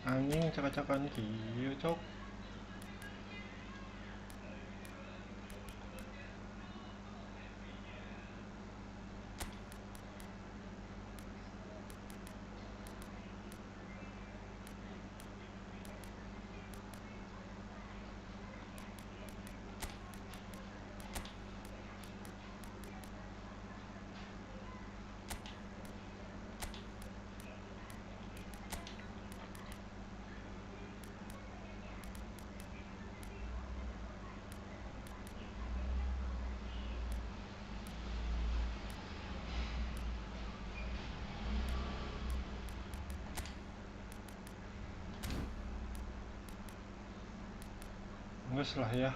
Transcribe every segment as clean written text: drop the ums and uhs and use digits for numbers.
Anjing cak-cakan kieu cok. Geus lah ya.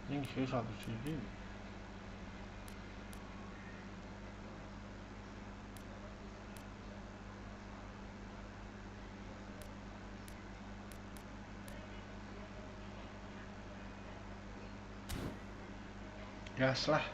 Yang kieu 1 CD. Gas lah.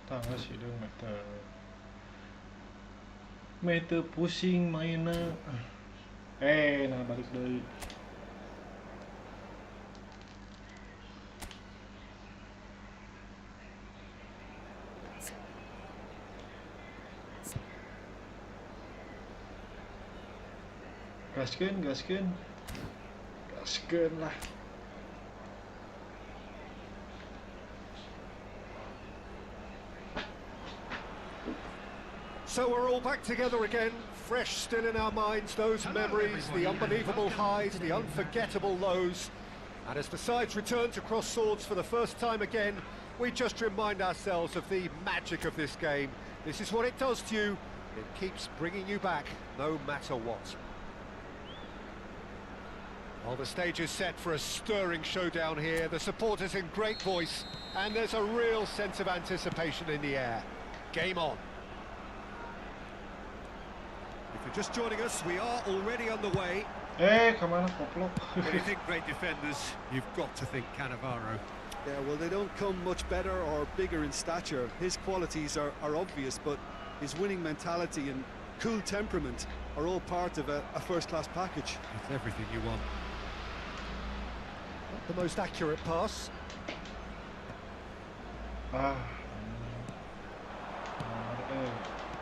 Tangga sidung meter pusing mainnya. Nah balik deui. Gaskeun lah. So we're all back together again, fresh still in our minds, those memories, the unbelievable highs, the unforgettable lows. And as the sides return to cross swords for the first time again, we just remind ourselves of the magic of this game. This is what it does to you. It keeps bringing you back, no matter what. Well, the stage is set for a stirring showdown here. The supporters in great voice, and there's a real sense of anticipation in the air. Game on. If you're just joining us, we are already on the way. Kemana koplok? When you think great defenders, you've got to think Cannavaro. Yeah, well, they don't come much better or bigger in stature. His qualities are obvious, but his winning mentality and cool temperament are all part of a first-class package. It's everything you want. Not the most accurate pass.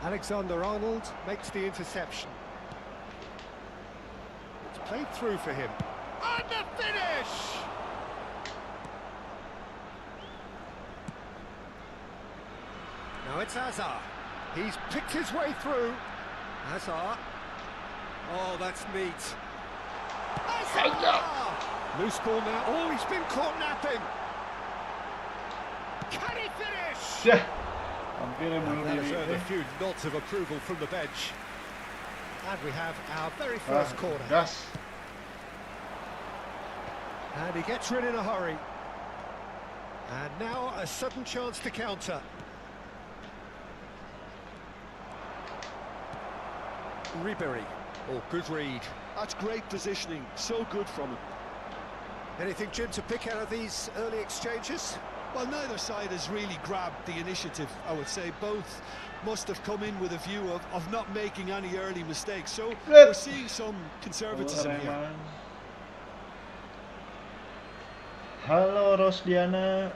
Alexander-Arnold makes the interception. It's played through for him. And the finish! Now it's Hazard. He's picked his way through. Hazard. Oh, that's neat. Hazard! Loose ball now. Oh, he's been caught napping. Can he finish? Yeah. That has earned a few nods of approval from the bench. And we have our very first corner. Gas. And he gets rid in a hurry. And now a sudden chance to counter. Ribery. Oh, good read. That's great positioning, so good from him. Anything, Jim, to pick out of these early exchanges? Well, neither side has really grabbed the initiative, I would say. Both must have come in with a view of not making any early mistakes. So we're seeing some conservatism here. Halo Rosdiana.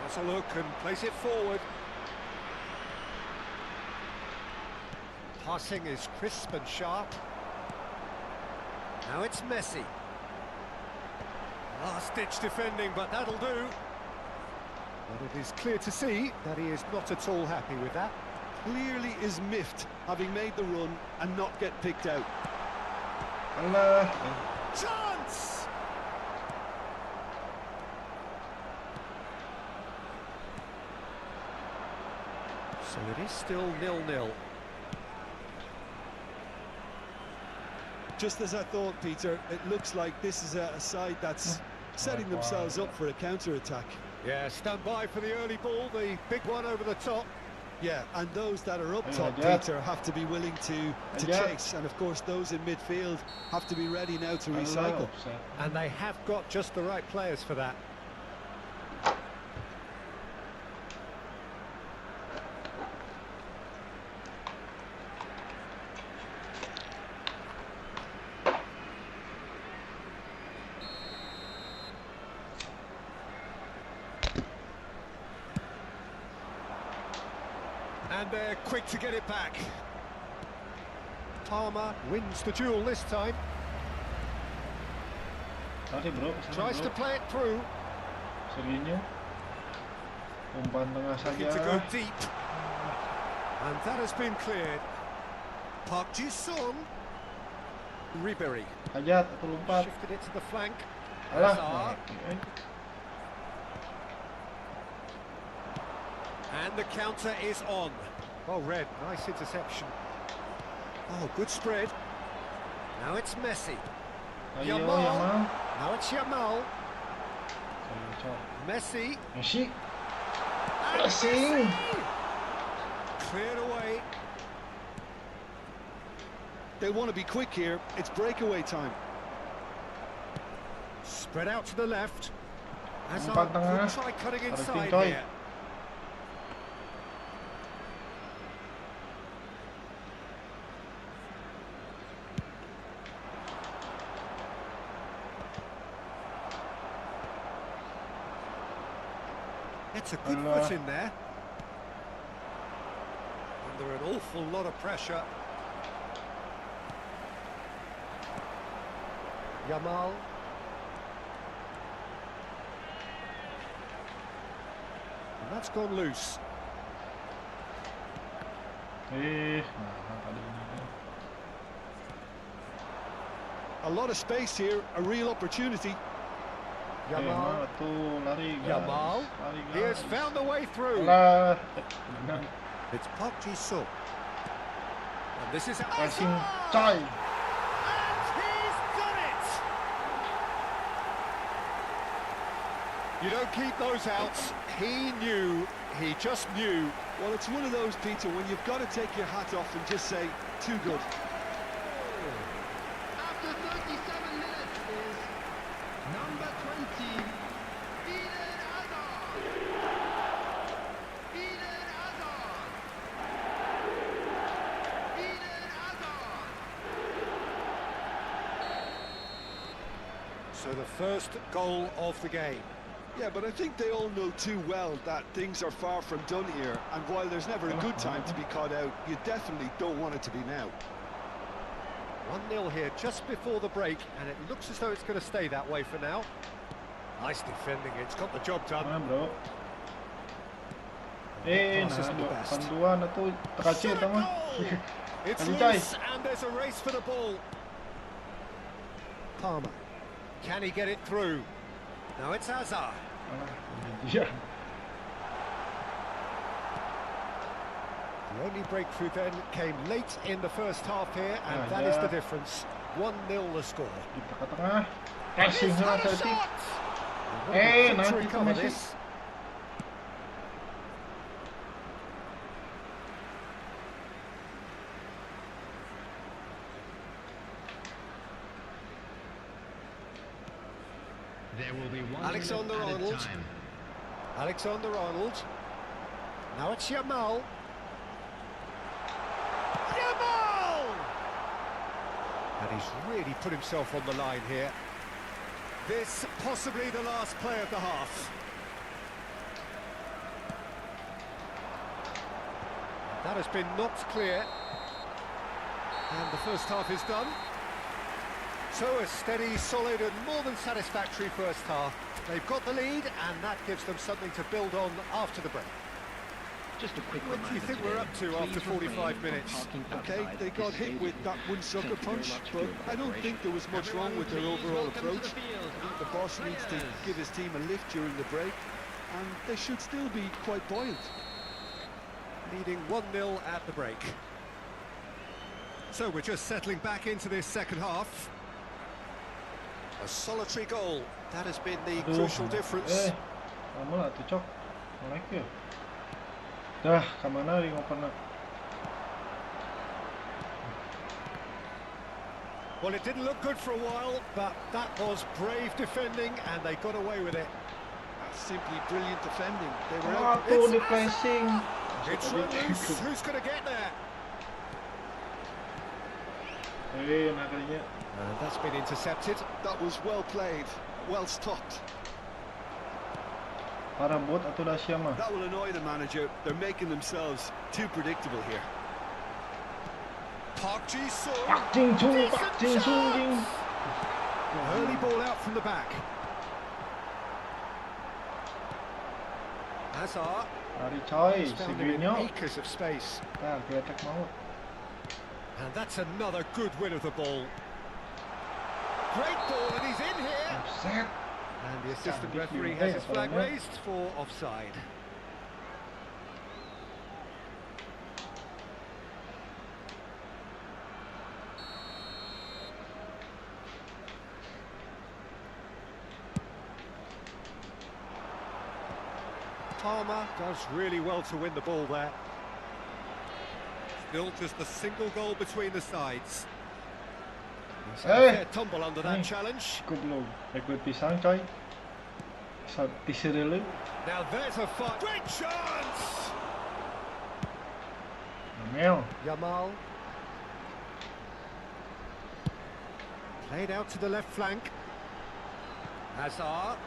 Has a look and plays it forward. Passing is crisp and sharp. Now it's Messi. Last-ditch defending, but that'll do. But it is clear to see that he is not at all happy with that. Clearly is miffed, having made the run and not get picked out. Alah. Chance! So it is still 0-0. Just as I thought, Peter, it looks like this is a side that's setting themselves up for a counter-attack. Yeah, stand by for the early ball, the big one over the top. Yeah, and those that are up Yeah, top, yeah. Peter, have to be willing to Yeah. chase. And of course, those in midfield have to be ready now to recycle. Offside. And they have got just the right players for that. And they're quick to get it back. Palmer wins the duel this time. Sorry bro, kesana, Tries bro. to play it through. Serginho. Umpan tengah Looking to saja. go deep. And that has been cleared. Park Ji-sung. Ribery. Hajat atau lompat. Shifted it to the flank. Alah. Hazard. Eh. And the counter is on. Oh, Red, nice interception. Oh, good spread. Now it's Messi. Ayo Yamal. Yamal. Now it's Yamal. Cocok. Messi. Messi. And Messi. Cleared away. They want to be quick here. It's breakaway time. Spread out to the left. Hazard Umpan tengah. could try cutting Harus inside pincoy. here. It's a good Allah. foot in there. Under an awful lot of pressure. Yamal. And that's gone loose. Nah, tadi ini. A lot of space here, a real opportunity. Yamal. Tuh lari guys. Yamal. Lari, He has guys. found the way through. Alah. It's Park Ji-sung. And this is Passing Hazard! coy. And he's done it! You don't keep those outs. He knew, he just knew. Well, it's one of those, Peter, when you've got to take your hat off and just say, too good. After 37 minutes is number 20, Eden Hazard. Eden Hazard. Eden Hazard. So the first goal of the game. Yeah, but I think they all know too well that things are far from done here. And while there's never a good time to be caught out, you definitely don't want it to be now. 1-0 here just before the break, and it looks as though it's going to stay that way for now. Nice defending, it's got the job done. Mana bro? Pass Nah, isn't the best. panduan atau terkacir Shot a teman. goal! It's Kali coy. loose, and there's a race for the ball. Palmer. Can he get it through? Now it's Hazard. Iya. The only breakthrough then came late in the first half here, and Ah, that is yeah. the difference. 1-0 the score. Di tengah-tengah. Passing He's sana had a tadi. shot! Well, Eh, quick to nanti recover Messi. this. There will be one Alexander minute at a Arnold. time. Alexander-Arnold. Now it's Yamal. Yamal! And he's really put himself on the line here. This possibly the last play of the half. That has been knocked clear. And the first half is done. So a steady, solid and more than satisfactory first half. They've got the lead, and that gives them something to build on after the break. Just a quick What do you reminder think we're today, up to after please refrain 45 from minutes? parking Okay, outside they got this hit with stadium. that one sucker Thank you very punch, much for but your I don't think there was much wrong with their Everyone, please overall welcome to approach. the field. I think the boss needs to give his team a lift during the break, and they should still be quite buoyant. Leading 1-0 at the break. So we're just settling back into this second half. A solitary goal. That has been the crucial difference. Kamu lah tuh cok. Naik ya. Dah, kemana nih ngopernya? Well, it didn't look good for a while, but that was brave defending, and they got away with it. Simply brilliant defending. They were Ah, out. tuh di pressing. It's let loose. Who's going to get there? Nakalinya. And that's been intercepted. That was well played, well stopped. Para bot atau dah siapa? That will annoy the manager. They're making themselves too predictable here. Park Ji-sung. Pak Jing Chung, Pak Jing Chung Jing. Early ball out from the back. Hazard. Lari coy, He's found him in segini. acres of space. Nah, kretek maut. And that's another good win of the ball. Great ball, and he's in here. Offset. And the assistant Cantik referee juga has ya his flag palanya. raised for offside. Palmer does really well to win the ball there. Still just a single goal between the sides. He's had a fair tumble under that challenge. Aku belum. Ikut pisang coy. Tisu dulu. Now there's a fight. Great chance! Mel. Yamal. Played out to the left flank. Hazard.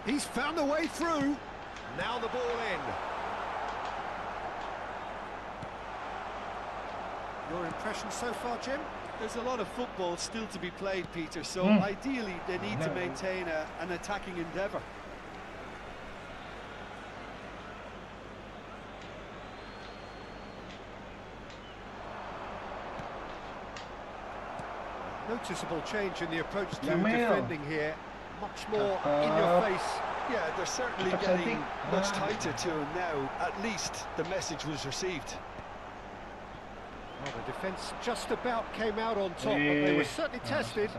He's found a way through. Now the ball in. Your impression so far, Jim? There's a lot of football still to be played, Peter, so ideally they need to maintain an attacking endeavour. Noticeable change in the approach to Yamal. defending here. Much more in your face. Yeah, they're certainly Tetap getting cantik. much tighter to him now. At least the message was received. Well, the defence just about came out on top, but they were certainly tested.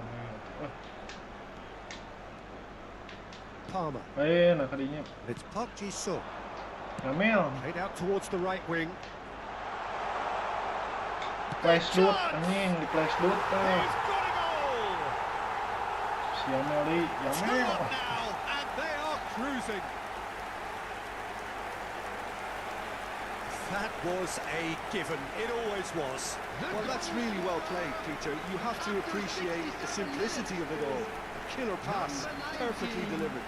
Palmer. Nakalinya. It's Park Ji-sung. Mel. Played out towards the right wing. Flash loot, anjing di flash loot He's tuh. got a goal! Si Yamel di, 2-1 Yamel. now, and they are cruising. That was a given. It always was. Well, that's really well played, Peter. You have to appreciate the simplicity of it all. A killer pass, perfectly delivered.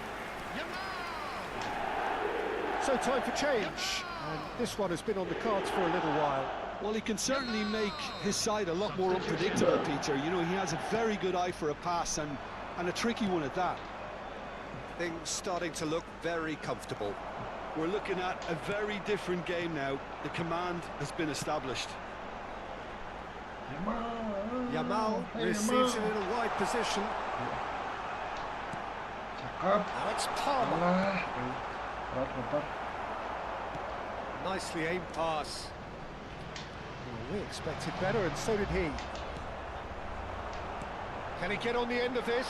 So time for change. And this one has been on the cards for a little while. Well, he can certainly make his side a lot more unpredictable, Peter. You know, he has a very good eye for a pass and a tricky one at that. Things starting to look very comfortable. We're looking at a very different game now. The command has been established. Yamal Hey, receives it Yamal. in a wide position. Cakep. Alex Palmer. Alah. Berat motor. Nicely aimed pass. Well, we expected better, and so did he. Can he get on the end of this?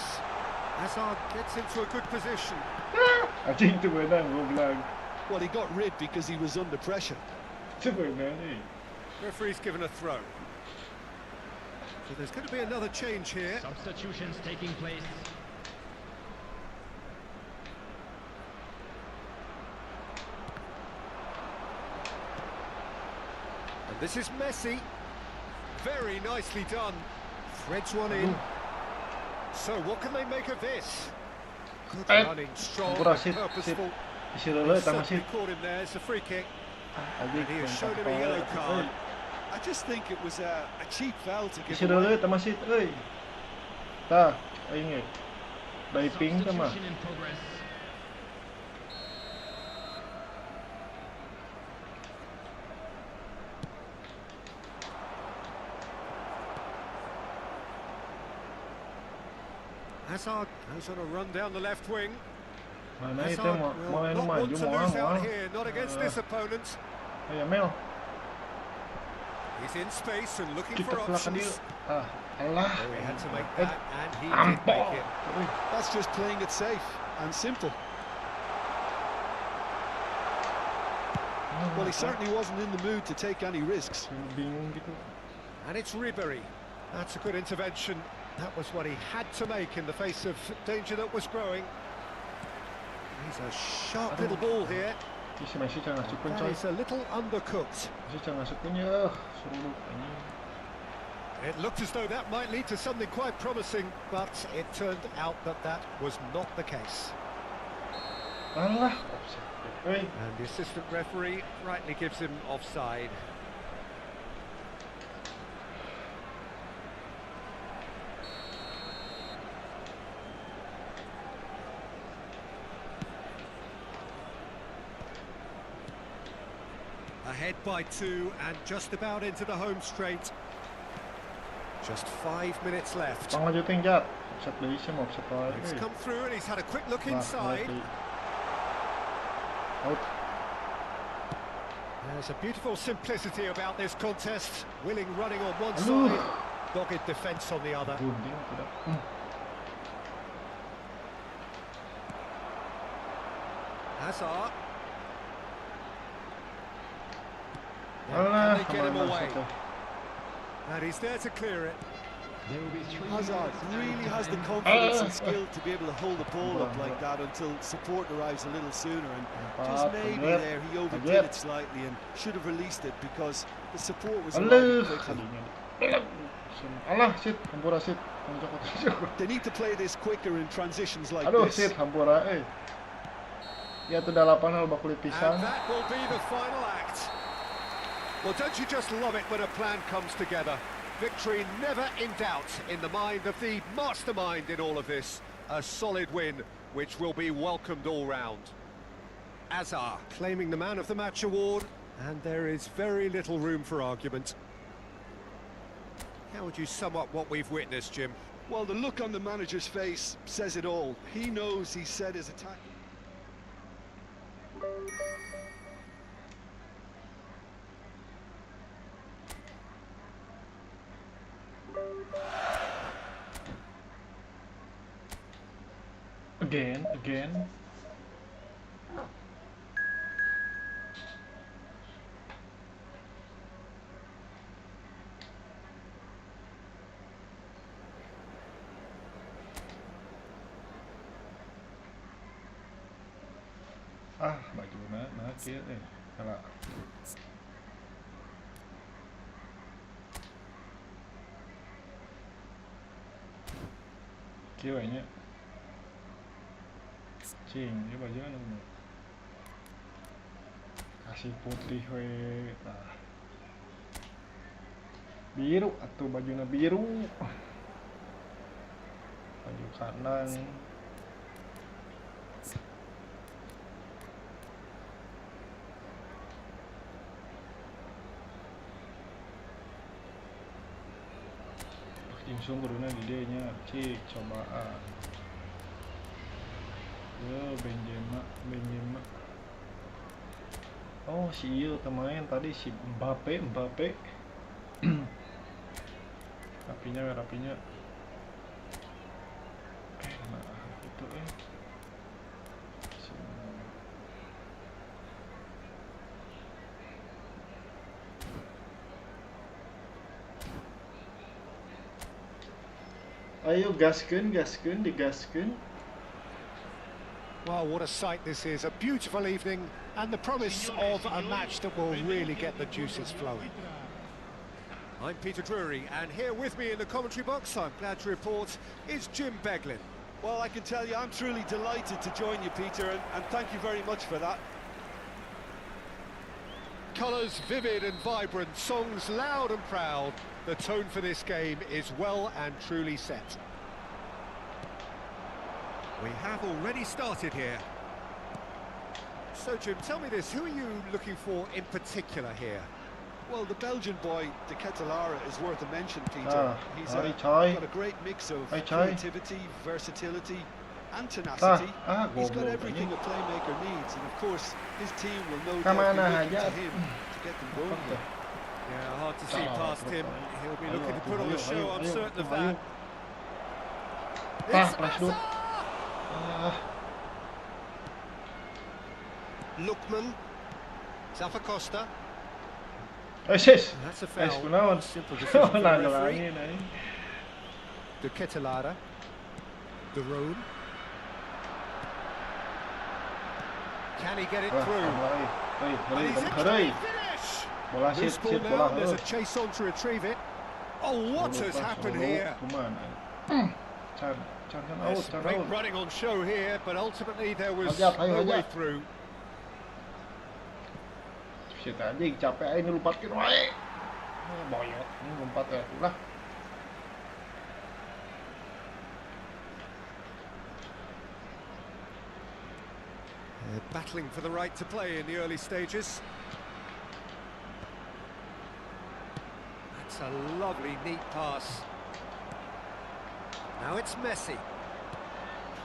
Hazard gets into a good position. Anjing tu benar, gua bilang. Well, he got rid because he was under pressure. Tu benar ni. Referee's given a throw. So there's going to be another change here. Substitutions taking place. And this is Messi. Very nicely done. Threads one in. So what can they make of this? Good running, strong, Kurang sip, purposeful. Isi dulu, tak Certainly masih. caught him there. It's a free kick. Lagi. And he has shown him a yellow card. I just think it was a cheap foul to give Isi away. dulu, tak masih. Oi. Tak, ingat. Diving ke mah. Substitution in progress. Hazard goes on a run down the left wing. Mana itu Hazard mau will not maju want to mau lose out mau. here, not against this opponent. Ayo Mel, He's in space and looking kita for belakang dia. options. Allah. Oh, he had to make that, and he did Ampol. make it. That's just playing it safe and simple. Well, he certainly wasn't in the mood to take any risks. Bingung gitu. And it's Ribery. That's a good intervention. That was what he had to make in the face of danger that was growing. He's a sharp little ball here. Masih jangan masuk pun That coy. is a little undercooked. Masih jangan masuk pun ya. Suruh ini. It looked as though that might lead to something quite promising, but it turned out that that was not the case. Allah. Offside. Hey. And the assistant referee rightly gives him offside. Ahead by 2 and just about into the home straight. Just 5 minutes left. Tong lanjutin Jat. Offside deui sih mau offside wae. It's come through and he's had a quick look inside. Out. There's a beautiful simplicity about this contest. Willing running on one Aduh. side, dogged defence on the other. Gunting tidak. Hazard. Allah. Can they get him Kemana away? situ? And he's there to clear it. There will be 3 Hazard minutes really added has the time. confidence and skill to be able to hold the ball up like that until support arrives a little sooner, and just maybe there he overdid it slightly and should have released it because the support was Allah. arriving quickly. Allah, sit, hampura sit. They need to play this quicker in transitions like Aduh, this. sit, hampura Ya tu dalapan hal bakulit And pisang. that will be the final act. Well, don't you just love it when a plan comes together? Victory never in doubt in the mind of the mastermind in all of this. A solid win, which will be welcomed all round. Hazard claiming the Man of the Match award, and there is very little room for argument. How would you sum up what we've witnessed, Jim? Well, the look on the manager's face says it all. He knows he set his attack. Again. Baju na kieu Salah. Kieu nya. Cing, dia baju anu. Kasih putih we. Nah. Biru atuh bajuna biru. Baju kanan. Langsung kuduna di dia nya, cik cobaan. Benzema. Oh, si ieu temain tadi si Mbappe. Rapinya. Nah, itu Ayo gaskeun, digaskeun. Well, what a sight this is. A beautiful evening and the promise of a match that will really get the juices flowing. I'm Peter Drury, and here with me in the commentary box, I'm glad to report, is Jim Beglin. Well, I can tell you I'm truly delighted to join you, Peter, and thank you very much for that. Colours vivid and vibrant, songs loud and proud. The tone for this game is well and truly set. We have already started here. So, Jim, tell me this, who are you looking for in particular here? Well, the Belgian boy, De Ketelaere, is worth a mention, Peter. He's got a great mix of creativity, versatility and tenacity. He's got everything a playmaker needs, and of course, his team will no doubt be looking to him to get them going here. Yeah, hard to see past him. He'll be looking to put on a show, I'm certain of that. Lookman, Zafacosta. That's a foul. Simple decision for the referee. De Ketelaere. De Roon. Can he get it through? And he's in for the finish! Loose ball now, there's a chase on to retrieve it. Oh, what has happened here? Yes, great running on show here, but ultimately there was no way through. Anjing capek ini lompatin wae. Boyot, ini lompat ya lah. Battling for the right to play in the early stages. That's a lovely, neat pass. Now it's Messi.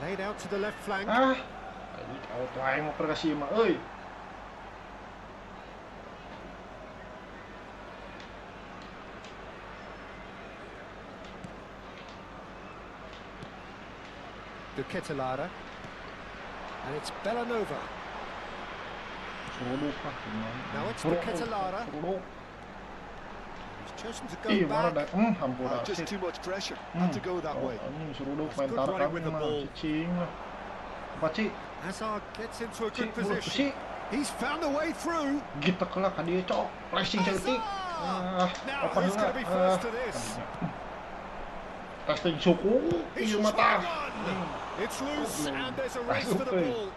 Played out to the left flank. Ini auto aing mau perkasih mah euy. De Ketelaere, and it's Bellanova. Now it's De Ketelaere. He's chosen to go back. Just too much pressure. Had to go that way. Good running with the ball. Hazard gets into a good position. He's found a way through. Hazard! Now who's going to be first to this? Testing suku, He's mata. It's loose and there's a race for the ball.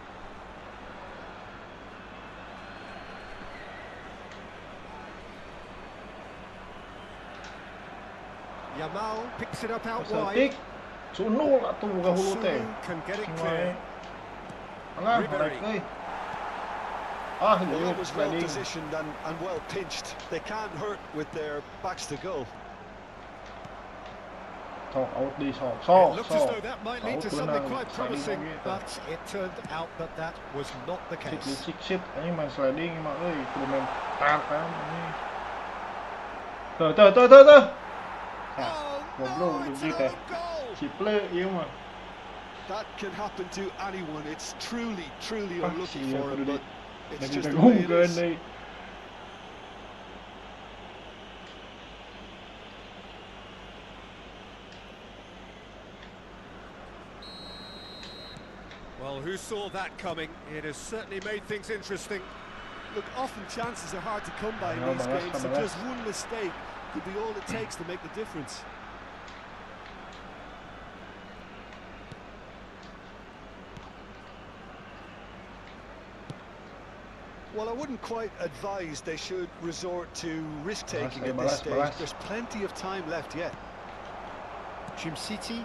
Yamal picks it up out wide. Sunuh lah tu bukan hulu teh. Can get it clear. Alah, Ribery. Well, that was well positioned and well pinched. They can't hurt with their backs to goal. It looked as though that might lead to something quite promising, but it turned out that that was not the case. Ini main sliding mah euy, kudu main tahan ini. Tuh. Goblok di teh. Ciple ieu mah. That can happen to anyone. It's truly unlucky for him, but it's just the way way it is. Well, who saw that coming? It has certainly made things interesting. Look, often chances are hard to come by in these games, so just one mistake could be all it takes to make the difference. Well, I wouldn't quite advise they should resort to risk-taking at this stage. There's plenty of time left yet. Jim City.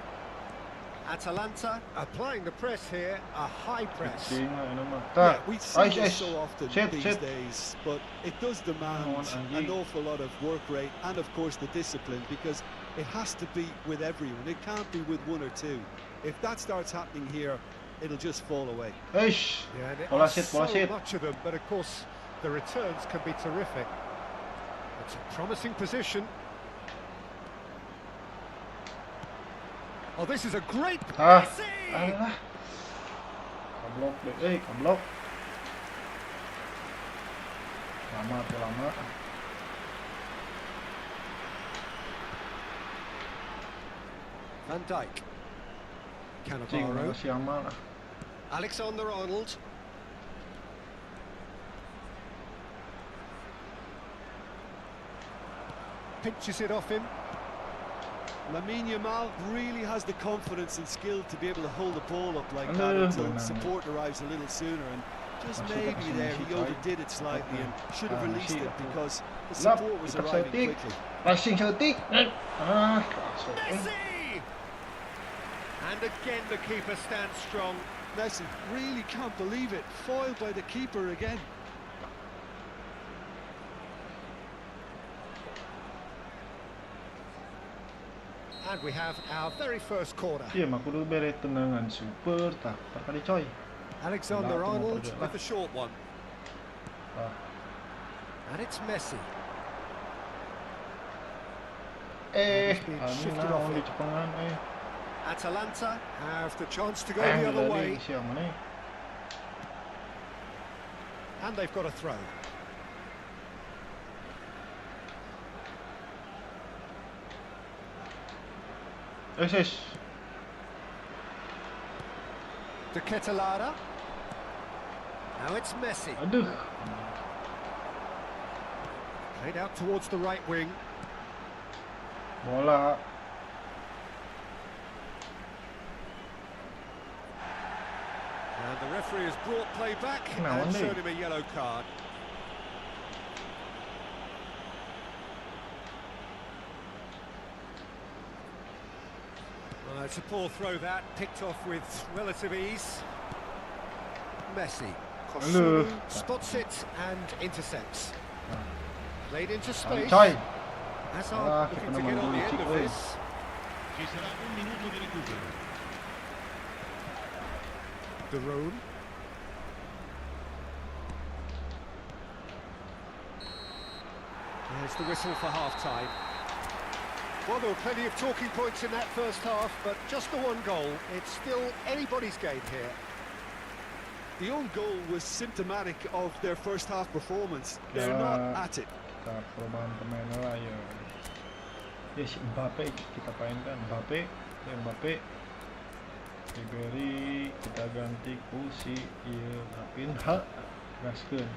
Atalanta applying the press here, a high press. Yeah, we see this so often these days, but it does demand an awful lot of work rate and, of course, the discipline, because it has to be with everyone. It can't be with one or two. If that starts happening here, it'll just fall away. Yeah, and it is so much of them, but of course the returns can be terrific. It's a promising position. Oh, this is a great Messi! Keblok. Lama. Van Dijk. Cannavaro. Alexander-Arnold. Pinches it off him. Lamine Yamal really has the confidence and skill to be able to hold the ball up like that until support arrives a little sooner, and just maybe there he overdid it slightly and should have released it because the support was arriving quickly. Messi! And again the keeper stands strong. Messi really can't believe it. Foiled by the keeper again. And we have our very first corner. Iya, mah kudu bere tendangan super tak perkali coy. Alexander-Arnold with the short one. Ah. And it's Messi. Anu naon di Jepangan Atalanta have the chance to go the other way. Siang mana? And they've got a throw. Yes. De Ketelaere. Now it's Messi. Aduh. Played out towards the right wing. Bola. And the referee has brought play back Nah, and only. showed him a yellow card. Well, it's a poor throw that, picked off with relative ease. Messi. Hello. Spots it and intercepts. Played into space. Coy. Hazard looking to get on the end of this. Ci sarà un minuto di recupero. De Roon. There's the whistle for half-time. Well, there were plenty of talking points in that first half, but just the one goal. It's still anybody's game here. The own goal was symptomatic of their first half performance. They're not at it. Perubahan pemain lah ya. Ya si Mbappe kita mainkan Mbappe. Ribery kita ganti ku si Rapinha gaskeun.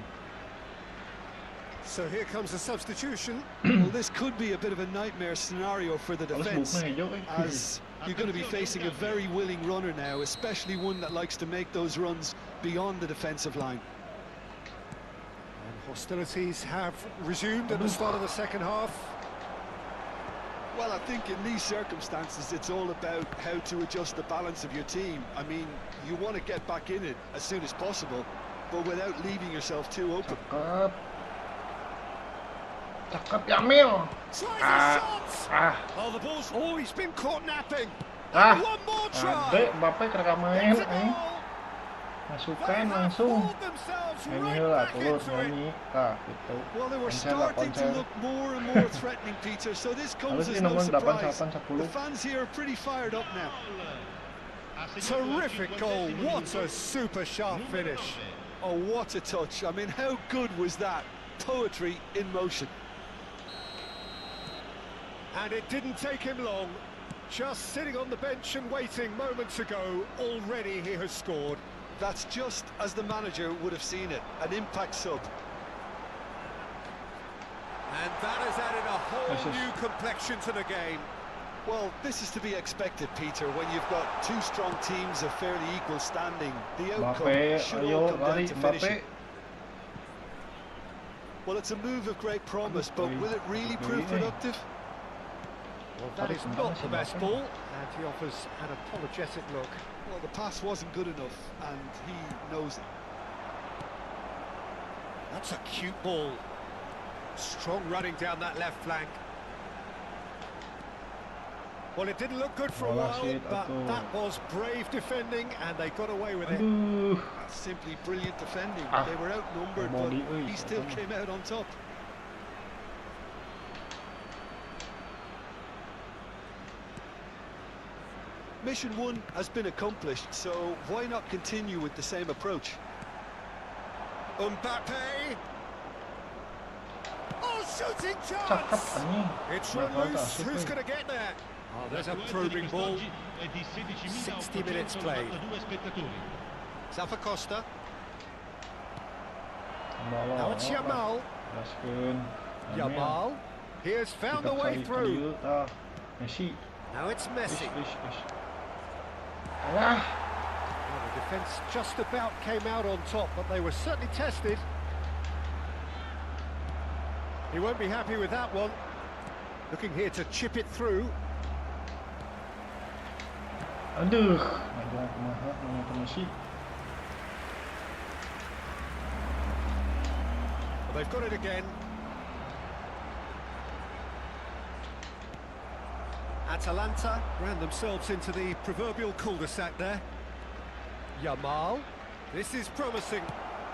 So here comes a substitution. Well, this could be a bit of a nightmare scenario for the defence, as you're going to be facing a very willing runner now, especially one that likes to make those runs beyond the defensive line. And hostilities have resumed at the start of the second half. Well, I think in these circumstances, it's all about how to adjust the balance of your team. I mean, you want to get back in it as soon as possible, but without leaving yourself too open. Cakep Yamil. Oh, the ball's... Oh, he's been caught napping. Ah, One more try. Ade Mbappe kerja main It's a goal. Masukkan They have langsung. pulled themselves Ini right lah back turun into it. nyanyi. Tah, gitu. Well, they were Konser lah, starting to konser. look more and more threatening, Peter, so this comes Harus as ini no nomor surprise. 88 The fans here are pretty fired up now. Terrific goal. What a super sharp finish. Oh, what a touch. I mean, how good was that? Poetry in motion. And it didn't take him long. Just sitting on the bench and waiting moments ago, already he has scored. That's just as the manager would have seen it, an impact sub. And that has added a whole new complexion to the game. Well, this is to be expected, Peter, when you've got two strong teams of fairly equal standing. The outcome should all come down to finishing. Well, it's a move of great promise, but will it really prove productive? Well, that is not the best ball, and he offers an apologetic look. Well, the pass wasn't good enough, and he knows it. That's a cute ball. Strong running down that left flank. Well, it didn't look good for a while, but that was brave defending, and they got away with it. That's simply brilliant defending. They were outnumbered, but he still came out on top. Mission 1 has been accomplished, so why not continue with the same approach? Mbappe! Oh, shooting chance! It's run loose, who's going to get there? Oh, there's a probing ball. 60 minutes played. Zafa Costa. Now it's Yamal. Yamal. He has found the way through. Now it's Messi. Well, the defence just about came out on top, but they were certainly tested. He won't be happy with that one. Looking here to chip it through. Aduh, nggak kumaha nonton sih. Well, they've got it again. Atalanta ran themselves into the proverbial cul-de-sac there. Yamal, this is promising.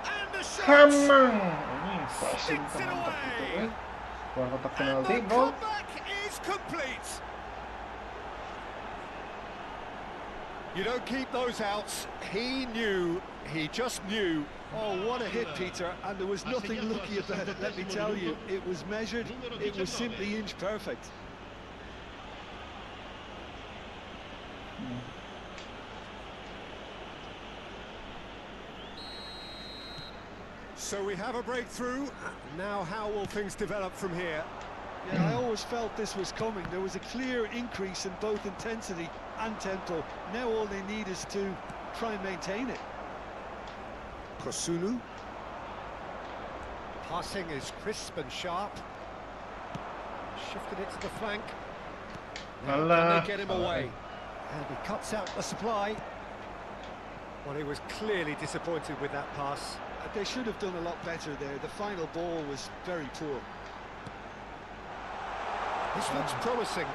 And the shot! Ini passing Sticks it mantap gitu away. Keluar kotak And penalti, the bro. comeback is complete. You don't keep those outs. He knew, he just knew. Oh, what a hit, Peter, and there was nothing lucky about it, let me tell you. It was measured, it was simply inch perfect. So we have a breakthrough. Now how will things develop from here? Yeah, I always felt this was coming. There was a clear increase in both intensity and tempo. Now all they need is to try and maintain it. Kosunu. Passing is crisp and sharp. Shifted it to the flank. Can they get him away? And he cuts out the supply. Well, he was clearly disappointed with that pass. They should have done a lot better there. The final ball was very poor. This looks promising.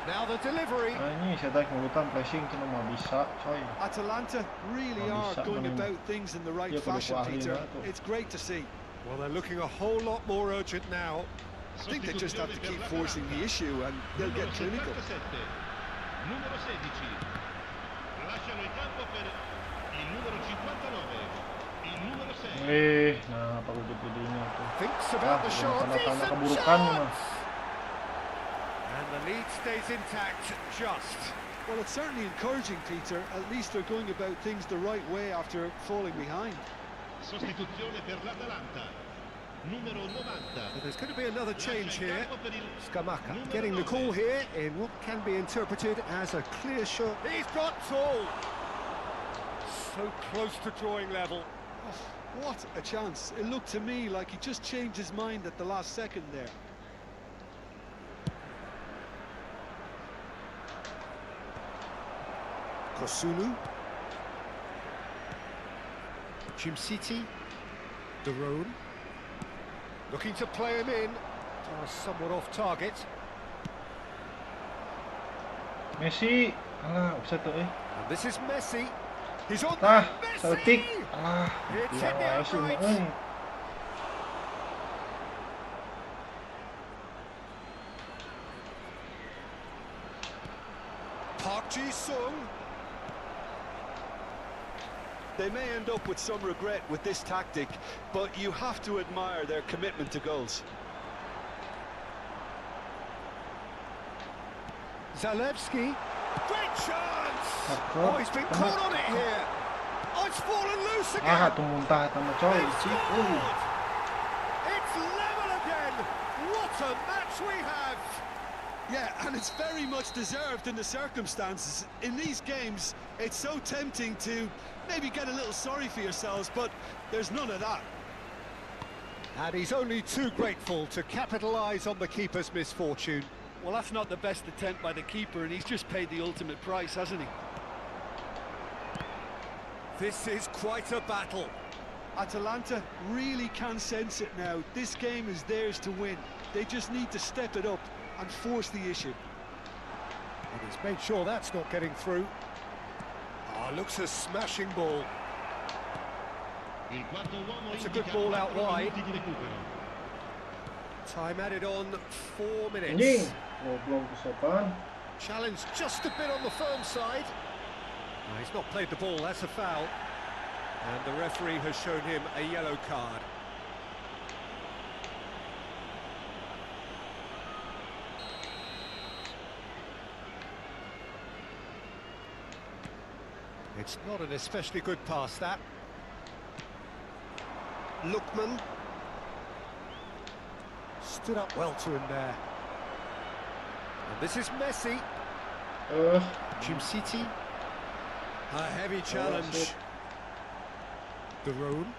Now the delivery. Ini saya tahu ngulutan pressing cuma mau bisa, coy. Atalanta really are going about things in the right fashion, Peter. It's great to see. Well, they're looking a whole lot more urgent now. I think they just have to keep forcing the issue and they'll get clinical. Numero 16. Lasciano il campo per il numero 59. Il numero 6. Nah, apa udah videonya tuh. Thinks about the shot. Tanda-tanda keburukan nih, And the lead stays intact, just. Well, it's certainly encouraging, Peter. At least they're going about things the right way after falling behind. Sostituzione per l'Atalanta. Numero 90. There's going to be another change here. Scamacca getting the call here in what can be interpreted as a clear shot. He's got tall. So close to drawing level. Oh, what a chance. It looked to me like he just changed his mind at the last second there. Kosunu. City. Darone. Looking to play him in. Somewhat off target. Messi. Alah, offside tuh And this is Messi. He's on Celtic. Messi! Alah, It's hit the outright. Park Ji-sung. They may end up with some regret with this tactic, but you have to admire their commitment to goals. Zalewski. Great chance! Oh, he's been caught on it here. Oh, it's fallen loose again. Tumuntah sama coy. It's level again. What a match we have. Yeah, and it's very much deserved in the circumstances. In these games, it's so tempting to maybe get a little sorry for yourselves, but there's none of that. And he's only too grateful to capitalise on the keeper's misfortune. Well, that's not the best attempt by the keeper, and he's just paid the ultimate price, hasn't he? This is quite a battle. Atalanta really can sense it now. This game is theirs to win. They just need to step it up and force the issue. And he's made sure that's not getting through. Oh, looks a smashing ball. It's a good ball out wide. Time added on 4 minutes. Challenge just a bit on the firm side. No, he's not played the ball, that's a foul. And the referee has shown him a yellow card. It's not an especially good pass, that. Lookman. Stood up well to him there. And this is Messi. City. A heavy challenge. Darone.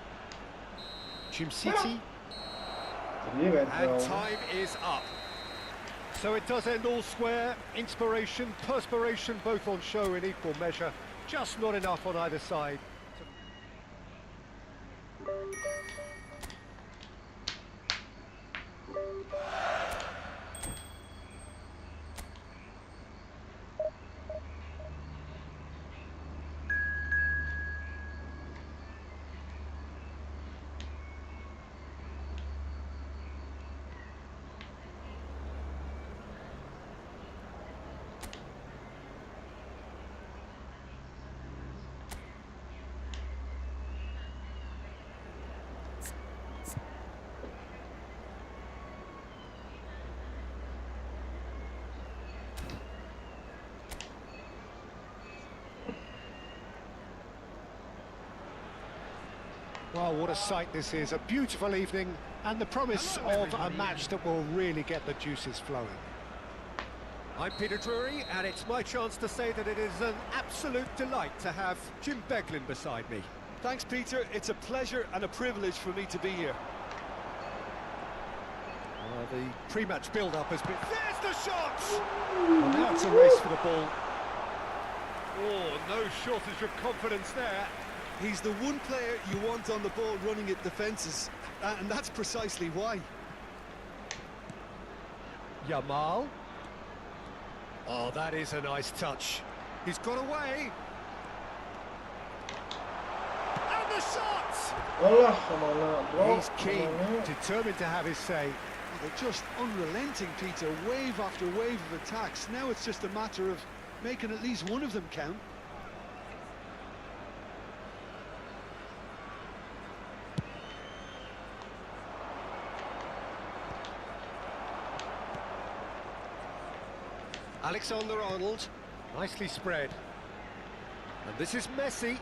City. And time is up. So it does end all square. Inspiration, perspiration, both on show in equal measure. Just not enough on either side. Well, what a sight this is. A beautiful evening and the promise of a match that will really get the juices flowing. I'm Peter Drury, and it's my chance to say that it is an absolute delight to have Jim Beglin beside me. Thanks, Peter. It's a pleasure and a privilege for me to be here. The pre-match build-up has been... There's the shot! Well, now it's a race for the ball. Oh, no shortage of confidence there. He's the one player you want on the ball running at defences, and that's precisely why. Yamal. Oh, that is a nice touch. He's got away. And the shot! He's keen, determined to have his say. They're just unrelenting, Peter. Wave after wave of attacks. Now it's just a matter of making at least one of them count. Alexander-Arnold, nicely spread. And this is Messi.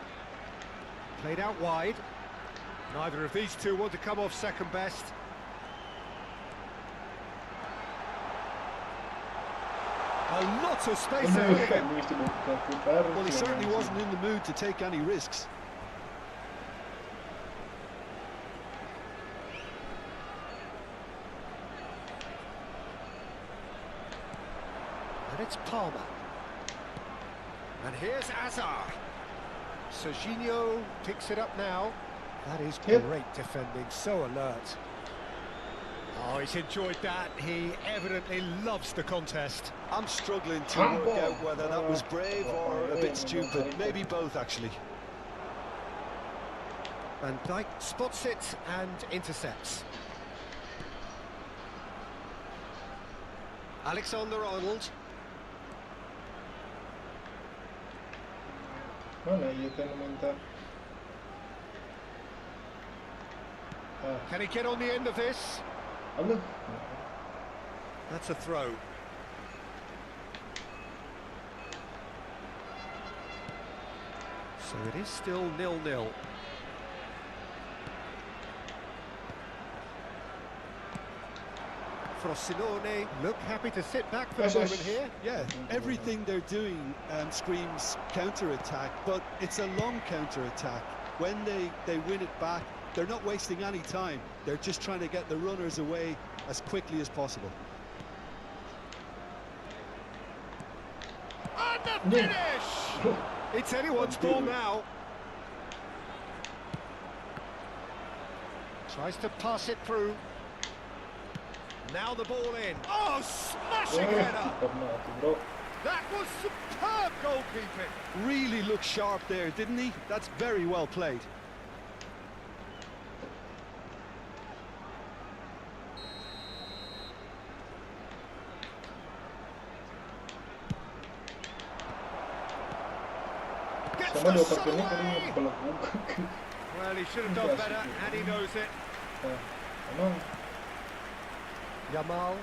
Played out wide. Neither of these two want to come off second best. A lot of space ahead of him. Well, he certainly wasn't in the mood to take any risks. And it's Palmer. And here's Azar. Serginho picks it up now. That is great defending, so alert. Oh, he's enjoyed that. He evidently loves the contest. I'm struggling to work out whether that was brave or a bit stupid. Maybe both, actually. Van Dijk spots it and intercepts. Alexander-Arnold. Can he get on the end of this? That's a throw. So it is still 0-0. Frosinone look happy to sit back for the moment here. Yeah, everything they're doing screams counter-attack, but it's a long counter-attack. When they win it back, they're not wasting any time. They're just trying to get the runners away as quickly as possible. And the finish! It's anyone's ball now. Tries to pass it through. Now the ball in. Oh, smashing header! That was superb goalkeeping. Really looked sharp there, didn't he? That's very well played. Well, he should have done better, and he knows it. Yamal.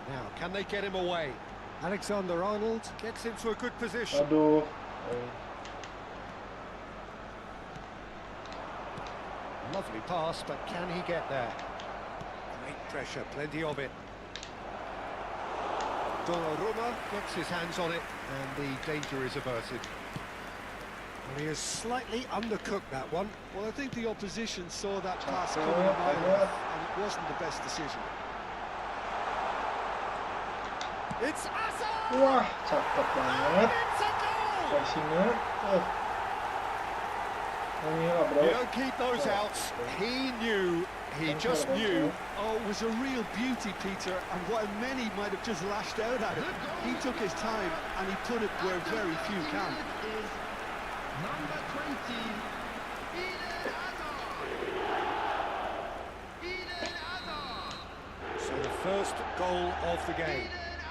Now, can they get him away? Alexander-Arnold gets into a good position. Lovely pass, but can he get there? Great pressure, plenty of it. Donnarumma gets his hands on it, and the danger is averted. He has slightly undercooked that one. Well, I think the opposition saw that pass coming a mile off, and it wasn't the best decision. It's Hazard! Wah, cakep banget. It's a goal! Passingnya. Gila, bro. You don't keep those outs. He knew. He just knew. Oh, it was a real beauty, Peter, and while many might have just lashed out at it, he took his time and he put it where very few can. Number 20, Eden Hazard. So the first goal of the game.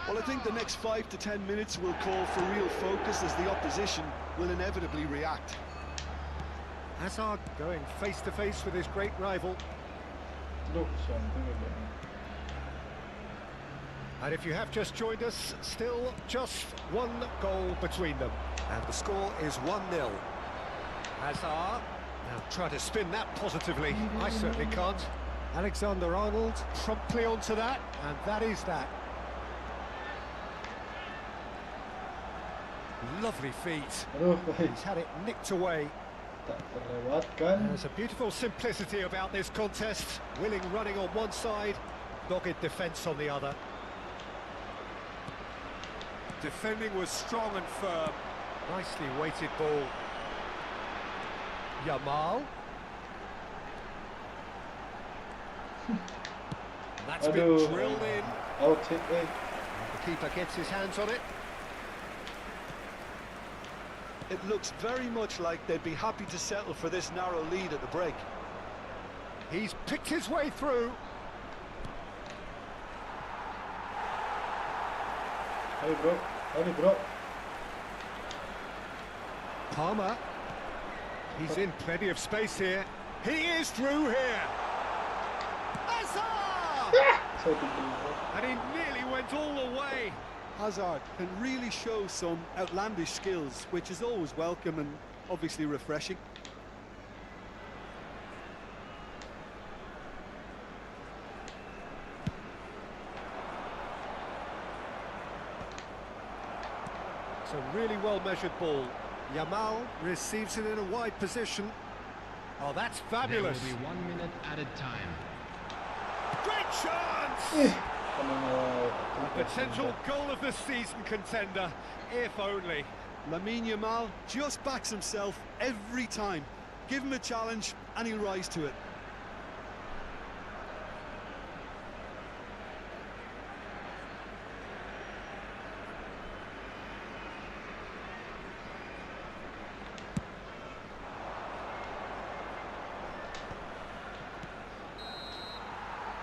Well, I think the next 5 to 10 minutes will call for real focus as the opposition will inevitably react. Hazard going face to face with his great rival. Look, something again. And if you have just joined us, still just one goal between them. And the score is 1-0. Hazard, now try to spin that positively. I certainly can't. Alexander-Arnold promptly onto that, and that is that. Lovely feet. Aduh, He's had it nicked away. tak terlewatkan. There's a beautiful simplicity about this contest. Willing running on one side, dogged defence on the other. Defending was strong and firm. Nicely weighted ball. Yamal. That's been Aduh. drilled in. Out hit, The keeper gets his hands on it. It looks very much like they'd be happy to settle for this narrow lead at the break. He's picked his way through. Hey bro, hadi bro. Palmer. He's in plenty of space here. He is through here. Hazard! So tinggi. And he nearly went all the way. Hazard can really show some outlandish skills, which is always welcome and obviously refreshing. It's a really well-measured ball. Yamal receives it in a wide position. Oh, that's fabulous. There will be 1 minute added time. Great chance! Kalau Potential goal of the season contender, if only. Lamine Yamal just backs himself every time. Give him a challenge and he'll rise to it.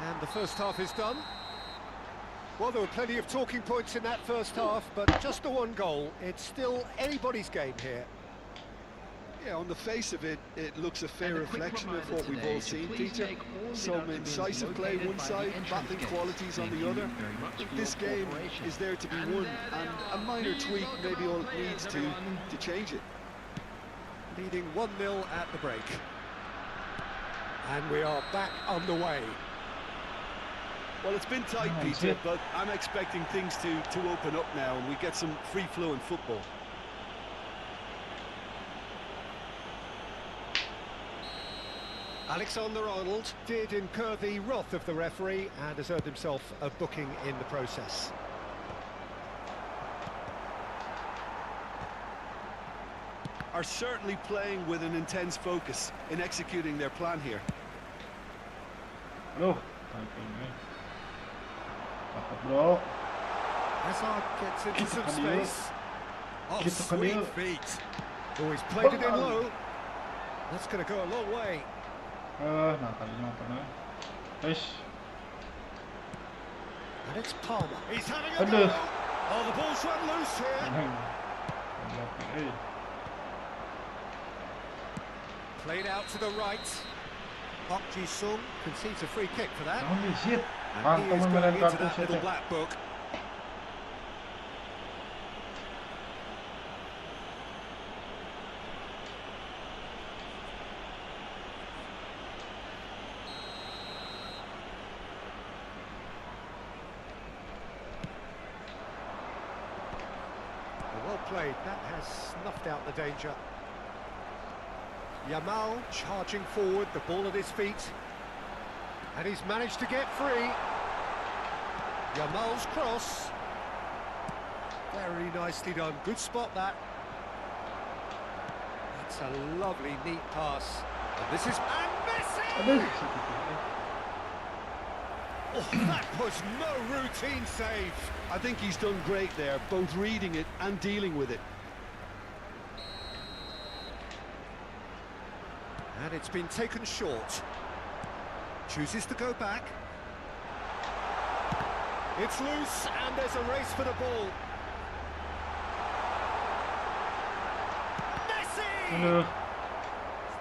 And the first half is done. Well, there were plenty of talking points in that first half, but just the one goal. It's still anybody's game here. Yeah, on the face of it, it looks a fair reflection of what we've all seen, Peter. Some incisive play one side, battling qualities on the other. This game is there to be won, and a minor tweak may be all it needs to change it. Leading 1-0 at the break. And we are back underway. Well, it's been tight, Peter, but I'm expecting things to open up now and we get some free-flowing football. Alexander-Arnold did incur the wrath of the referee and has earned himself a booking in the process. Are certainly playing with an intense focus in executing their plan here. Aduh, typingnya. Cakep bro. Hazard gets into some Kita kan space. Oh, Kita kan sweet dia. feet. Oh, he's played it in low. That's going to go a long way. Nah kalinya apa nah? Eish. And it's Palmer. He's having a Aduh. go. Oh, the ball's run loose here. Played out to the right. Park Ji-sung concedes a free kick for that. Holy shit. And he is Mantap going memegang into kartu that little shit. black book. Well played. That has snuffed out the danger. Yamal charging forward, the ball at his feet. And he's managed to get free. Yamal's cross. Very nicely done. Good spot, that. That's a lovely, neat pass. And this is... And Messi! Oh, that was no routine save. I think he's done great there, both reading it and dealing with it. And it's been taken short. Chooses to go back. It's loose, and there's a race for the ball. Messi!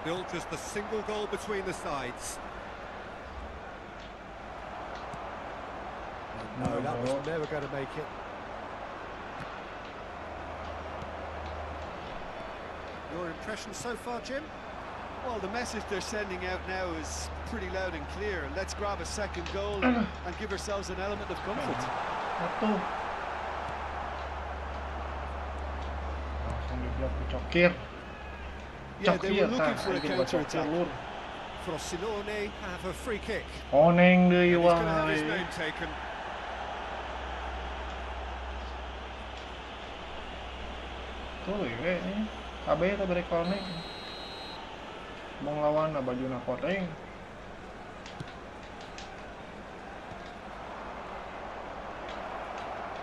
Still just a single goal between the sides. No, that was never going to make it. Your impression so far, Jim? Well, the message they're sending out now is pretty loud and clear. Let's grab a second goal and give ourselves an element of comfort. Yeah, they were looking for a counter-attack. Frosinone have a free kick. Oneng He's deui going to have his wae. name taken. Tuh we nih. KB teh bere konek. Mau nglawan bajuna koteng.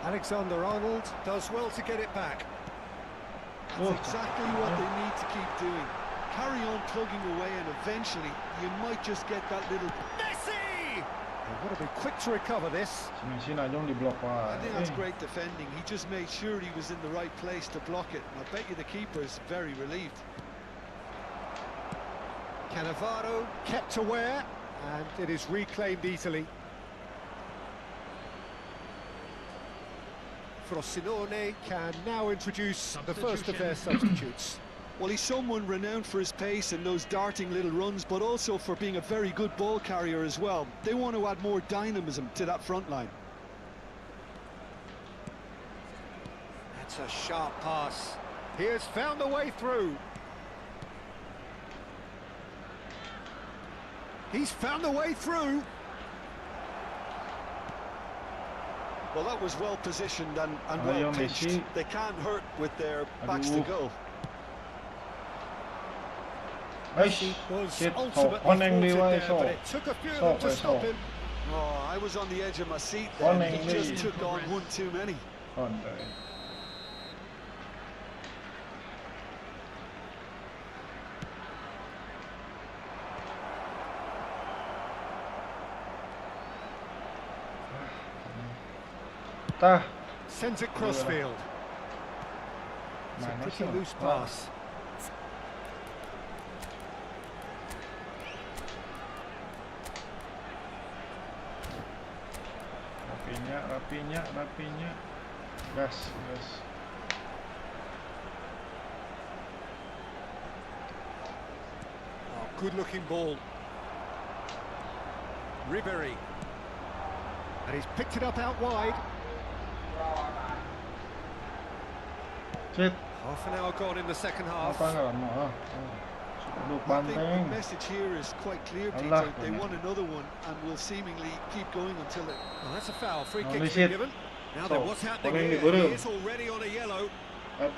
Alexander-Arnold does well to get it back. That's exactly what they need to keep doing. Carry on plugging away, and eventually you might just get that little... Messi! They've got to be quick to recover this. Si Najong diblok wae. I think that's great defending. He just made sure he was in the right place to block it. And I bet you the keeper's very relieved. Cannavaro kept aware, and it is reclaimed easily. Frosinone can now introduce the first of their substitutes. Well, he's someone renowned for his pace and those darting little runs, but also for being a very good ball carrier as well. They want to add more dynamism to that front line. That's a sharp pass. He has found a way through. He's found a way through. Well, that was well positioned and well pitched. They can't hurt with their backs to goal. Messi was ultimately thwarted there, but it took a few of them to stop him. Oh, I was on the edge of my seat then. He just took on one too many. Sends it crossfield. It's a pretty loose pass. Rapinya. Gas. Oh, good-looking ball. Ribery. And he's picked it up out wide. Shit. Half an hour gone in the second half. I think the message here is quite clear, Peter. They want another one and will seemingly keep going until it... Oh, that's a foul. Free kick's been given. Now then, what's happening here? He is already on a yellow. And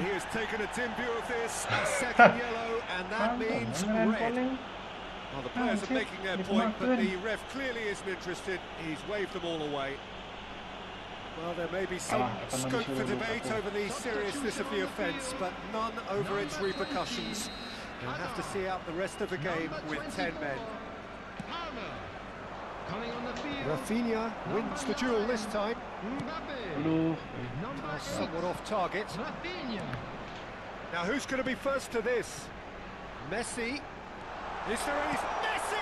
he has taken a dim view of this. A second yellow, and that means red. Well, the players are making their point, but the ref clearly isn't interested. He's waved them all away. Well, there may be some scope for debate over the seriousness of the offence, but none over its repercussions. We'll have to see out the rest of the game with 10 men. Rafinha wins the duel this time. Somewhat off target. Now, who's going to be first to this? Messi. Is there any... Messi!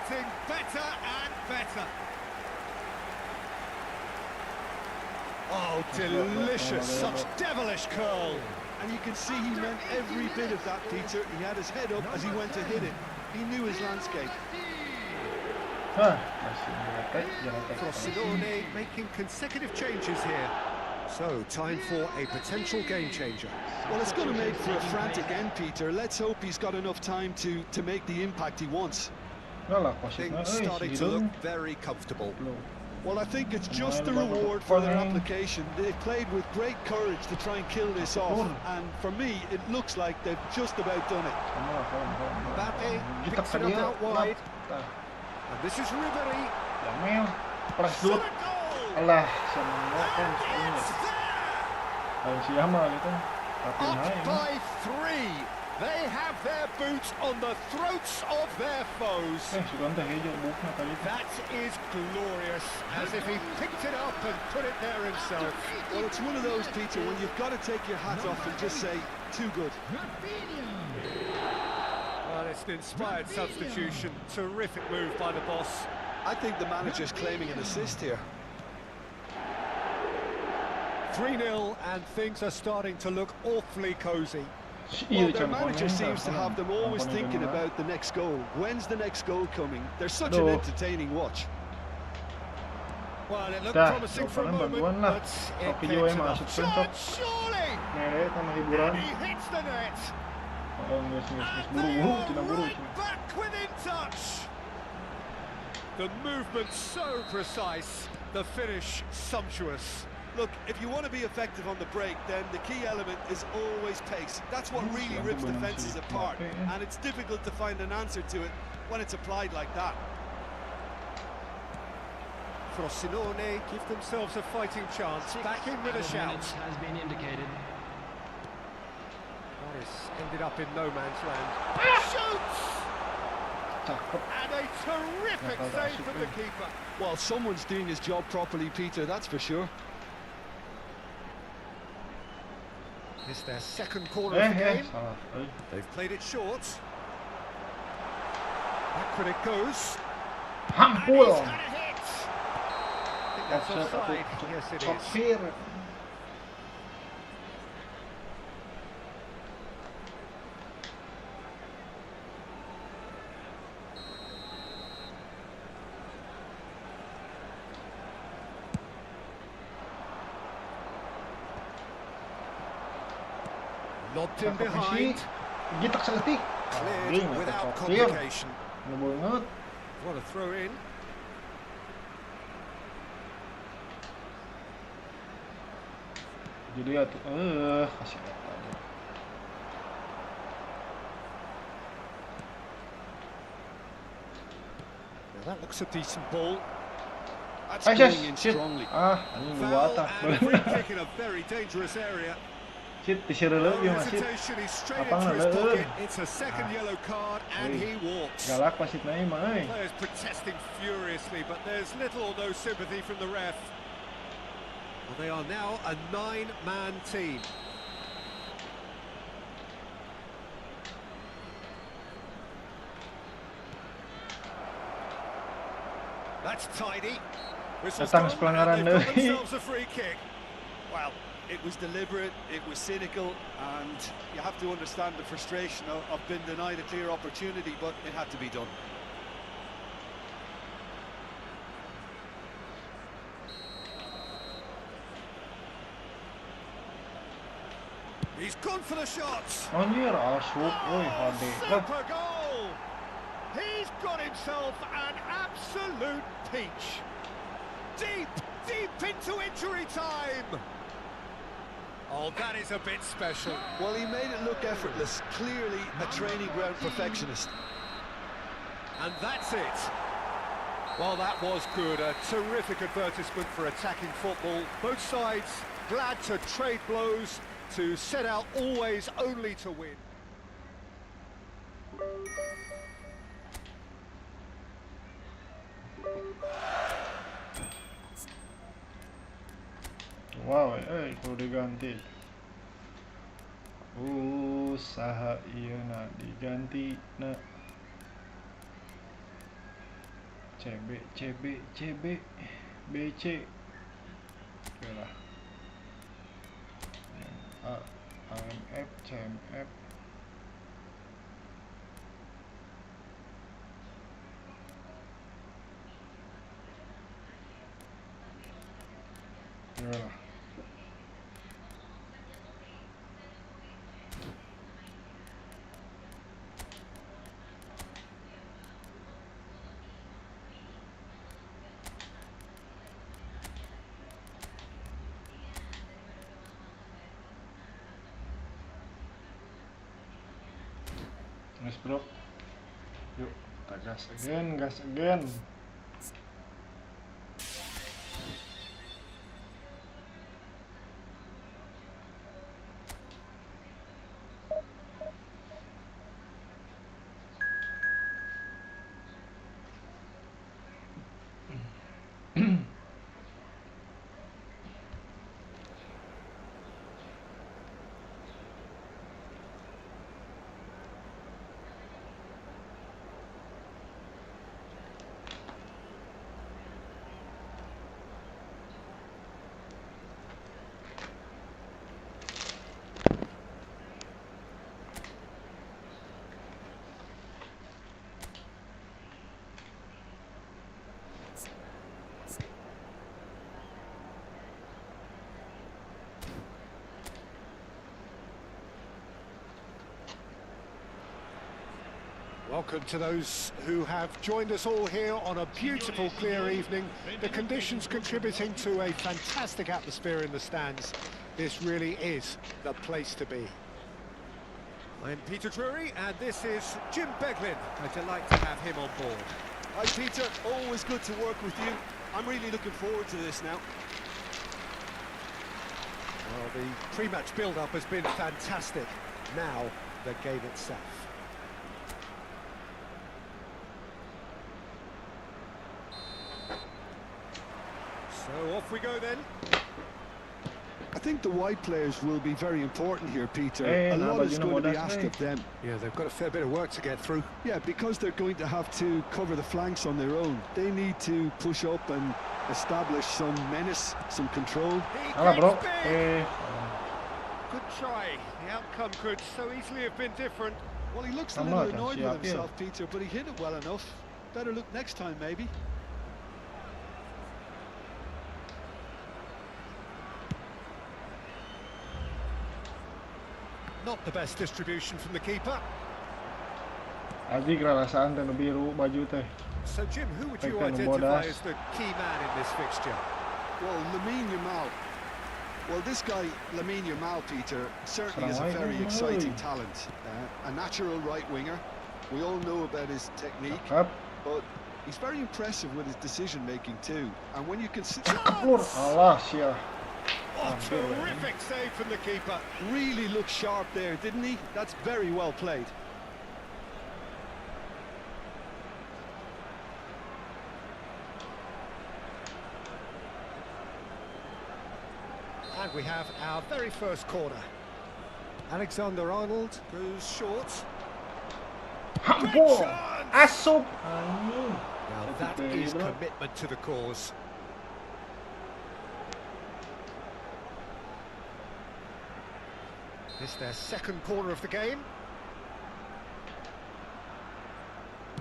Getting better and better. Oh, delicious, such devilish curl. And you can see he meant every bit of that, Peter. He had his head up as he went to hit it. He knew his landscape. Frosinone making consecutive changes here. So, time for a potential game changer. Well, it's going to make for a frantic end, Peter. Let's hope he's got enough time to make the impact he wants. Things starting to look very comfortable. Well, I think it's just the reward for their application. They've played with great courage to try and kill this off, and for me, it looks like they've just about done it. Mbappe picks it up out wide. And this is Ribery. Sudah. Alah, semua kan ini. Siapa gitu? Up by 3. They have their boots on the throats of their foes. That is glorious, as if he picked it up and put it there himself. Well, it's one of those, Peter, when you've got to take your hat off and just say, too good. Well, it's an inspired substitution. Terrific move by the boss. I think the manager's claiming an assist here. 3-0, and things are starting to look awfully cosy. Well, their manager seems to have them always thinking about the next goal. When's the next goal coming? They're such an entertaining watch. Well, it looked promising for a moment, but it came to the shot, surely! And he hits the net! And they are right back within touch! The movement so precise, the finish sumptuous. Look, if you want to be effective on the break, then the key element is always pace. That's what really rips defences apart, and it's difficult to find an answer to it when it's applied like that. Frosinone give themselves a fighting chance, back in with a shout. Has been indicated. Morris ended up in no man's land. Shoots! And a terrific save from the keeper. Well, someone's doing his job properly, Peter, that's for sure. It's their second corner of the game. They've played it short. Backward it goes. And he's had a hit. I think that's offside. Yes, it is. Lobbed in behind. Cleared without complication. What a throw in. Kasih That looks a decent ball. That's going in strongly. Foul and free kick in a very dangerous area. No hesitation, he's straight into his pocket. It's a second yellow card and he walks. Players protesting furiously, but there's little or no sympathy from the ref. Well, they are now a 9-man team. That's tidy. Whistle's gone, and they've got themselves a free kick. Well, it was deliberate, it was cynical, and you have to understand the frustration of being denied a clear opportunity, but it had to be done. He's gone for the shots. Super goal! He's got himself an absolute peach. Deep into injury time. Oh, that is a bit special. Well, he made it look effortless. Clearly a training ground perfectionist. And that's it. Well, that was good. A terrific advertisement for attacking football. Both sides glad to trade blows, to set out always only to win. Wow, kalau diganti usaha iya nak diganti nak CB BC oke lah AMF CMF Iyalah. Nice bro. Yuk, kita gas again. Welcome to those who have joined us all here on a beautiful, clear evening. The conditions contributing to a fantastic atmosphere in the stands. This really is the place to be. I'm Peter Drury, and this is Jim Beglin. A delight to have him on board. Hi Peter, always good to work with you. I'm really looking forward to this now. Well, the pre-match build-up has been fantastic. Now, the game itself. So off we go then. I think the wide players will be very important here, Peter. A lot is going to be asked of them. Yeah, they've got a fair bit of work to get through. Yeah, because they're going to have to cover the flanks on their own. They need to push up and establish some menace, some control. Bro. Good try. The outcome could so easily have been different. Well, he looks a little annoyed with himself, Peter, but he hit it well enough. Better look next time, maybe. Not the best distribution from the keeper. Adik rasaan teh biru baju teh. So Jim, who would you identify as the key man in this fixture? Well, Lamine Yamal. Well, this guy, Lamine Yamal, Peter, certainly is a very exciting talent. A natural right winger. We all know about his technique, but he's very impressive with his decision-making too. And when you consider... Allah, sia. Oh, terrific save from the keeper. Really looked sharp there, didn't he? That's very well played. And we have our very first corner. Alexander-Arnold goes short. Asup. Now that is commitment to the cause. This their second corner of the game.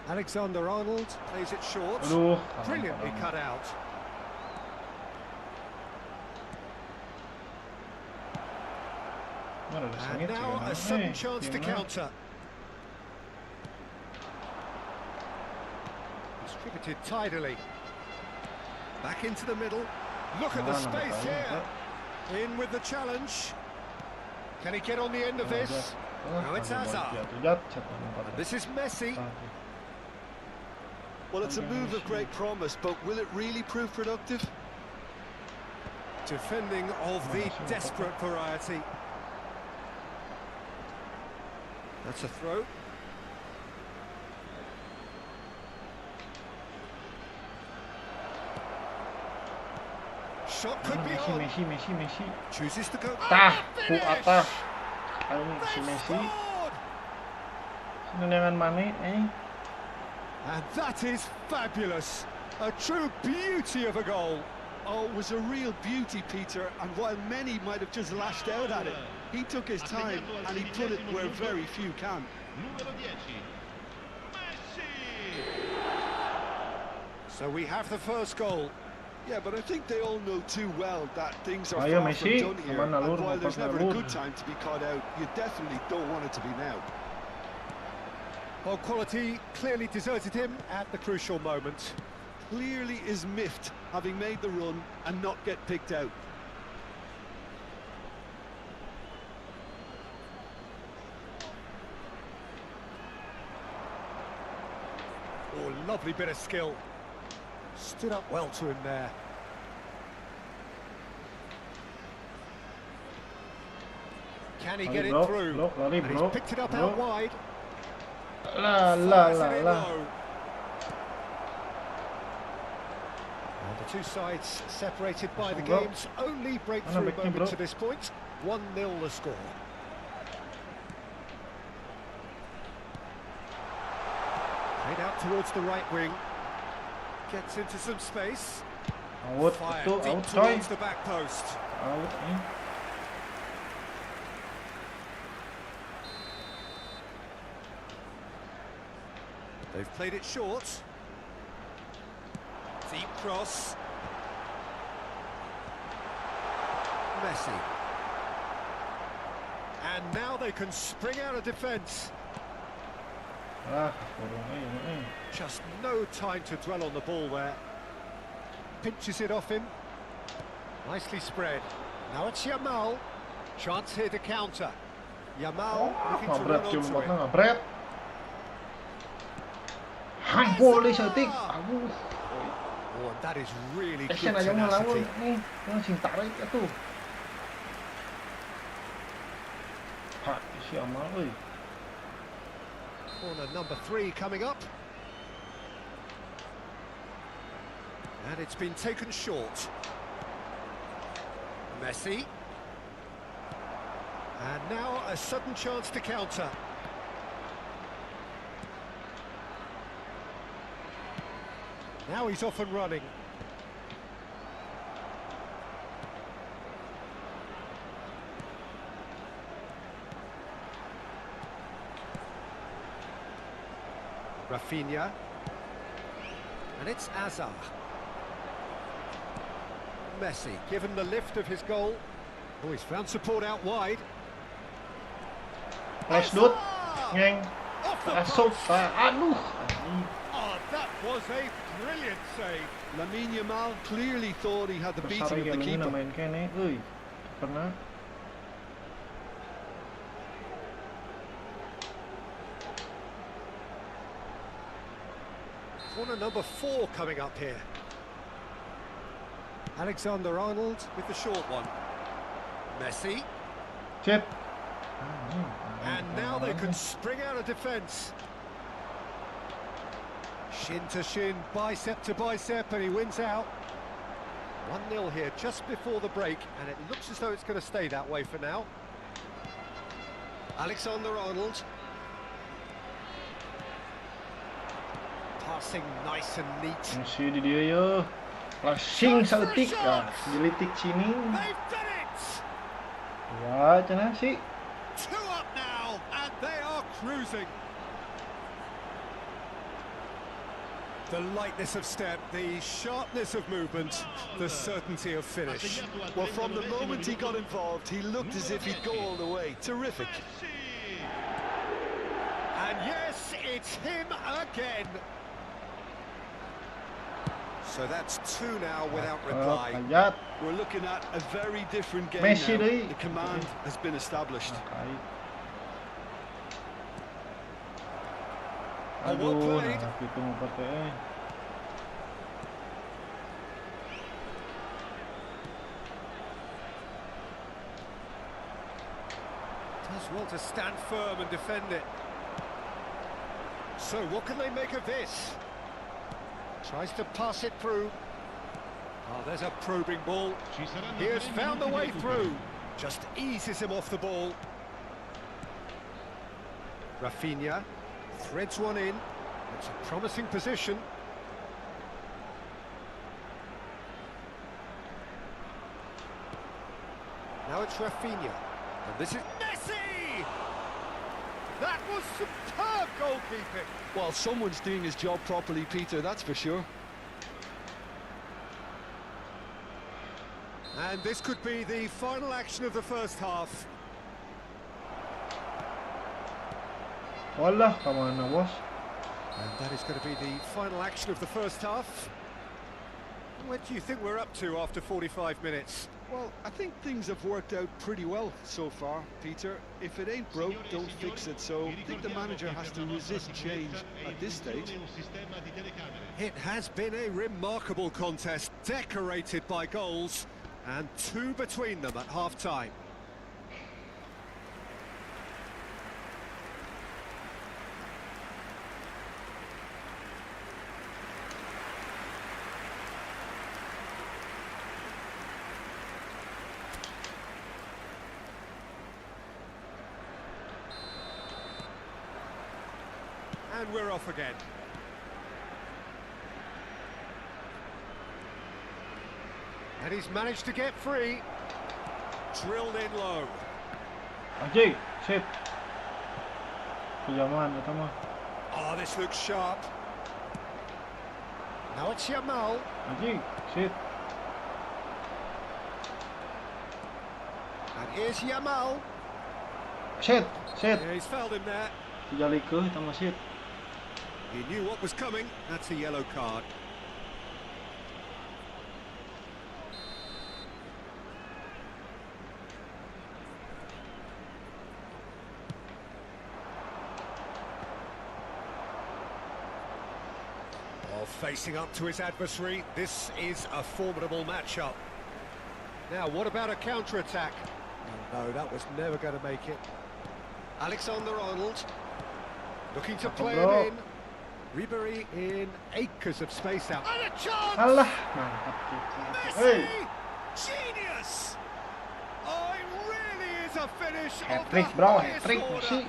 Alexander-Arnold plays it short. Brilliantly cut out. And now a sudden chance to counter. Distributed tidily. Back into the middle. Look at the space here. In with the challenge. Can he get on the end of this? Now it's Hazard. And this is Messi. Well, it's a move of great promise, but will it really prove productive? Defending of the desperate variety. That's a throw. Shot could be on. Messi. Chooses to go. Atas. Si Messi. Dengan Mane, And that is fabulous. A true beauty of a goal. Oh, it was a real beauty, Peter, and while many might have just lashed out at it, he took his time and he put it where very few can. So we have the first goal. Yeah, but I think they all know too well that things are Ayo far Messi, from done here. kemana And lur, while there's nampaknya never a lur. good time to be caught out, you definitely don't want it to be now. Well, quality clearly deserted him at the crucial moment. Clearly is miffed, having made the run and not get picked out. Oh, lovely bit of skill. Stood up well to him there. Can he get it through? Lari And he's bro, picked it up bro. out wide. Lah. And the two sides separated by the Bro. game's only breakthrough Mana backnya, moment bro? to this point. 1-0 the score. Played out towards the right wing. Gets into some space. Out, Fired itu deep out coy. towards the back post. Out nih. They've played it short. Deep cross. Messi. And now they can spring out of defence. Kurang Just no time to dwell on the ball there. Pinches it off him. Nicely spread. Now it's Yamal. Chance here to counter. Yamal looking to run Ngabret cuma onto buatnya it. ngabret. Handball nih setik. Aduh. Oh, and that is really good Action aja ngelawan tenacity. nih. Yang sing tarik itu. Hak si Amal euy. Corner number 3 coming up. And it's been taken short. Messi. And now a sudden chance to counter. Now he's off and running. Rafinha. And it's Azar. Messi, given the lift of his goal. Oh, he's found support out wide. Flash dut. Nhanh. Off the Masuk. post. Aduh. Oh, that was a brilliant save. Lamine Yamal clearly thought he had the Besar beating of the lagi keeper. main kene euy. Pernah. Corner number 4 coming up here. Alexander-Arnold with the short one. Messi. Cep. And now they can spring out of defence. Shin to shin, bicep to bicep, and he wins out. 1-0 here just before the break, and it looks as though it's going to stay that way for now. Alexander-Arnold. Passing nice and neat. Masih di dia ya. Flashing setik. Ah, dilitik sini. They've done it! Ya, cenah sih. 2 up now, and they are cruising. The lightness of step, the sharpness of movement, the certainty of finish. Well, from the moment he got involved, he looked as if he'd go all the way. Terrific. And yes, it's him again. So that's 2 now without reply. Kayat. We're looking at a very different game Messi now. deh. The command has been established. Kait. Oh, well Aduh, played. nah gitu ngumpetnya. Does well to stand firm and defend it. So what can they make of this? Tries to pass it through. Oh, there's a probing ball. He has found the way through. Just eases him off the ball. Rafinha threads one in. It's a promising position. Now it's Rafinha. And this is Messi! That was superb goalkeeping. Well, someone's doing his job properly, Peter, that's for sure. And this could be the final action of the first half. Wallah, kemana bos? And that is going to be the final action of the first half. What do you think we're up to after 45 minutes? Well, I think things have worked out pretty well so far, Peter. If it ain't broke, don't fix it. So I think the manager has to resist change at this stage. It has been a remarkable contest, decorated by goals, and 2 between them at half-time. And we're off again. And he's managed to get free. Drilled in low. Anjing, shit. Kejaman eta mah. Oh, this looks sharp. Now it's Yamal. Anjing, shit. And here's Yamal. Shit, shit. Yeah, he's fouled him there. Tijalikeun eta mah shit. He knew what was coming. That's a yellow card. Well, facing up to his adversary, this is a formidable matchup. Now, what about a counter-attack? No, that was never going to make it. Alexander-Arnold looking to play it in. Ribery in acres of space out. And a chance! Alah, mantap. Messi! Genius! Oh, it really is a finish of the Hat-trick, bro, highest hat-trick, order. Messi.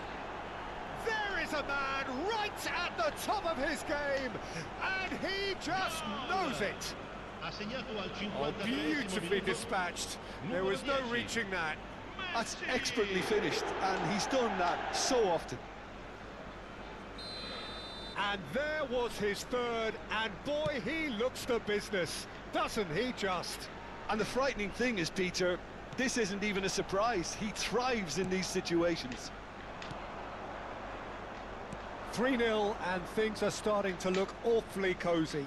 There is a man right at the top of his game, and he just knows it. Oh, beautifully dispatched. There was no reaching that. That's expertly finished, and he's done that so often. And there was his third, and boy, he looks the business, doesn't he just? And the frightening thing is, Peter, this isn't even a surprise. He thrives in these situations. 3-0, and things are starting to look awfully cosy.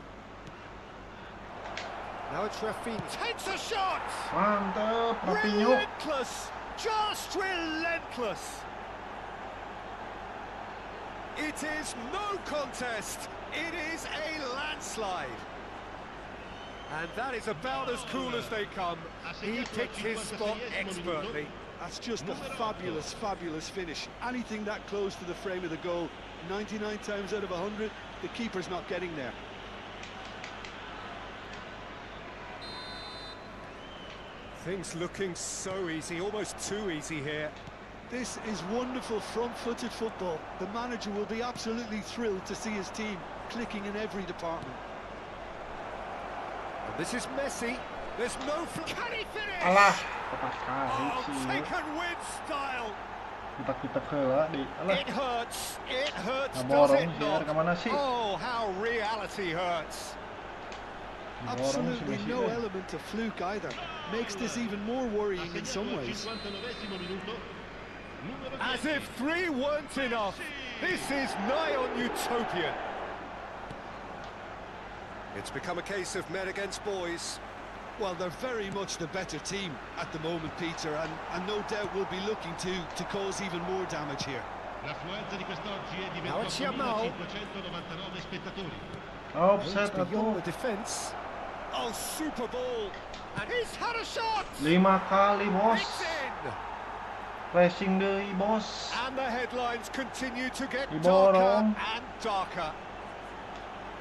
Now it's Rafinha. Takes a shot! Mantap, Rafinha. Relentless! Just relentless! It is no contest, it is a landslide. And that is about as cool as they come. He picked his spot expertly. That's just a fabulous, fabulous finish. Anything that close to the frame of the goal, 99 times out of 100, the keeper's not getting there. Things looking so easy, almost too easy here. This is wonderful front-footed football. The manager will be absolutely thrilled to see his team clicking in every department. And this is Messi. There's no... Can he finish? Alah, Oh, taken with style. Kita heula di. Alah. It hurts, does Borong it si not? kemana sih? Oh, how reality hurts. Absolutely no element of fluke either. Makes this even more worrying in some ways. As if 3 weren't enough. This is nigh on utopian. It's become a case of men against boys. Well, they're very much the better team at the moment, Peter, and no doubt will be looking to cause even more damage here. Now it's Yamal. Offset Beyond the atuh. defence. Oh, super ball. And he's had a shot. 5 kali, bos. It's in. Pressing deui, bos. And the headlines continue to get Diborong. darker and darker.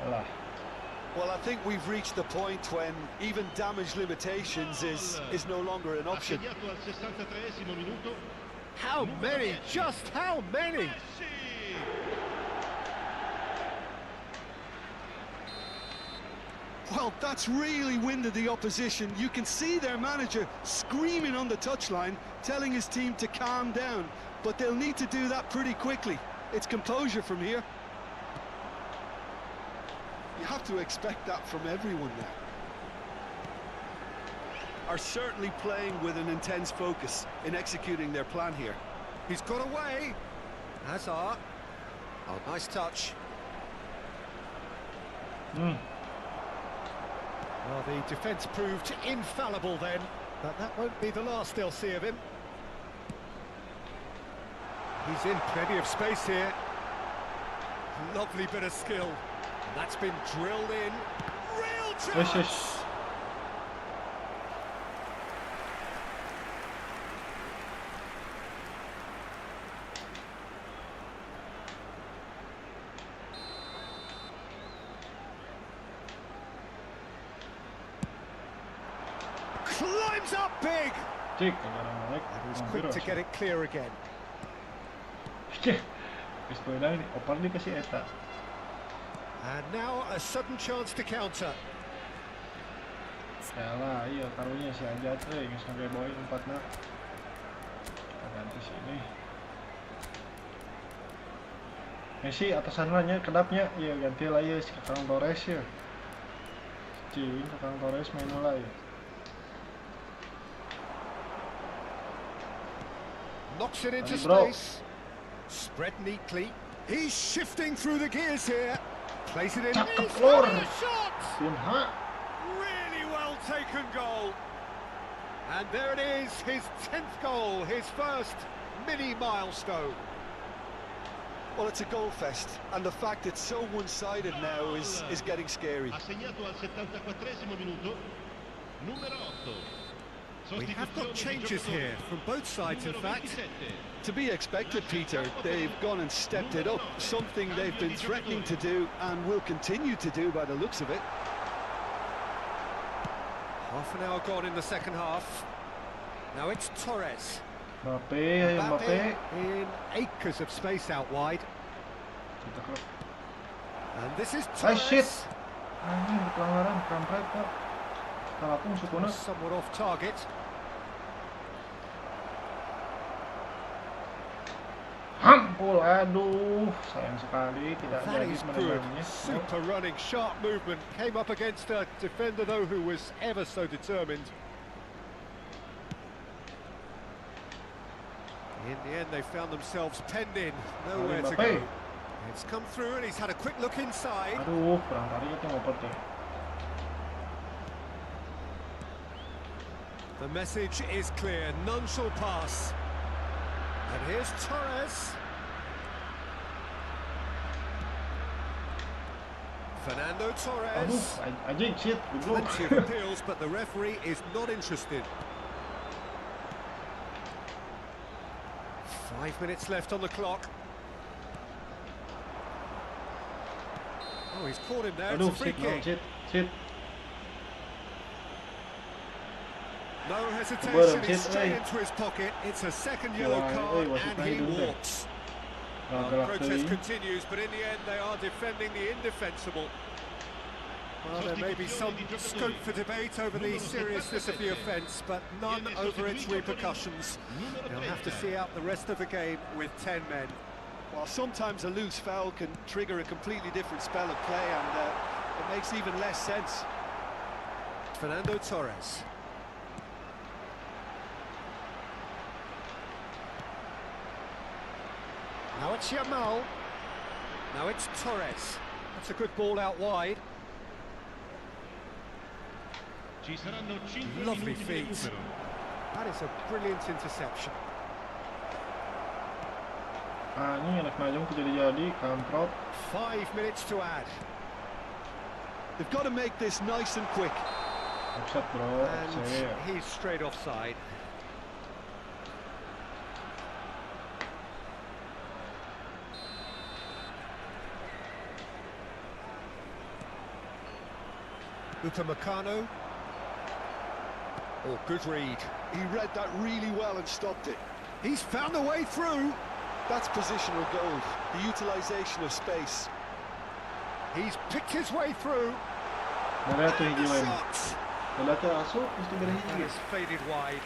Alah. Well, I think we've reached the point when even damage limitations is no longer an option. How many? Just how many? Well, that's really winded the opposition. You can see their manager screaming on the touchline, telling his team to calm down, but they'll need to do that pretty quickly. It's composure from here. You have to expect that from everyone now. are certainly playing with an intense focus in executing their plan here. He's got away. Hazard. Oh, nice touch. Well, the defence proved infallible then, but that won't be the last they'll see of him. He's in plenty of space here. Lovely bit of skill. And that's been drilled in. Real chance! Climbs up big! Cik, And he's quick to get it clear again. oper dikasih eta. And now a sudden chance to counter. Yalah, iya karunya si Ajat geus sampai boy empatna. Ganti sini. Messi atasannya kedapnya, iya ganti lah ya si Kakang Torres ya. Cing Kakang Torres main lah ya. Knocks it into space. Spread neatly. He's shifting through the gears here. Place it in. He's got a shot! Really well taken goal. And there it is, his 10th goal, his first mini milestone. Well, it's a goal fest, and the fact it's so one-sided now is getting scary. Assegnato al 74esimo minuto, numero 8. We have got changes here, from both sides in fact. To be expected, Peter. They've gone and stepped it up, something they've been threatening to do and will continue to do by the looks of it. Half an hour gone in the second half. Now it's Torres. Mbappe in acres of space out wide. And this is Torres. Shit. Pelanggaran, kampret kok. Kalapung sukuna. Somewhat off target. Hampul, aduh, sayang sekali tidak That jadi is good. menembaknya. Super running, sharp movement. Came up against a defender though who was ever so determined. In the end, they found themselves penned in, nowhere to go. It's come through and he's had a quick look inside. Aduh, kurang tarik itu ngoper tuh. The message is clear, none shall pass. And here's Torres. Fernando Torres. Aduh, anjing, shit, Plenty of appeals, but the referee is not interested. 5 minutes left on the clock. Oh, he's caught him there. It's a free kick. Shit. No hesitation, he's straight into his pocket. It's a second yellow card and he walks. The protest continues, but in the end they are defending the indefensible. Well, there may be some scope for debate over the seriousness of the offence, but none over its repercussions. They'll have to see out the rest of the game with 10 men. Well, sometimes a loose foul can trigger a completely different spell of play, and it makes even less sense. Fernando Torres. Now it's Yamal. Now it's Torres. That's a good ball out wide. Lovely feet. That is a brilliant interception. Ini anak najong jadi kamprot. 5 minutes to add. They've got to make this nice and quick. Offside, bro. And he's straight offside. Upamecano. Oh, good read. He read that really well and stopped it. He's found a way through. That's positional gold, the utilisation of space. He's picked his way through. And the shot! That is faded wide.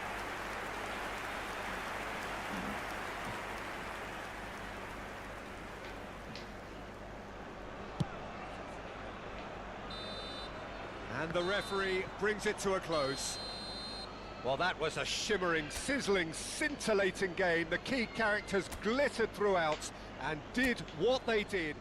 And the referee brings it to a close. Well, that was a shimmering, sizzling, scintillating game. The key characters glittered throughout and did what they did.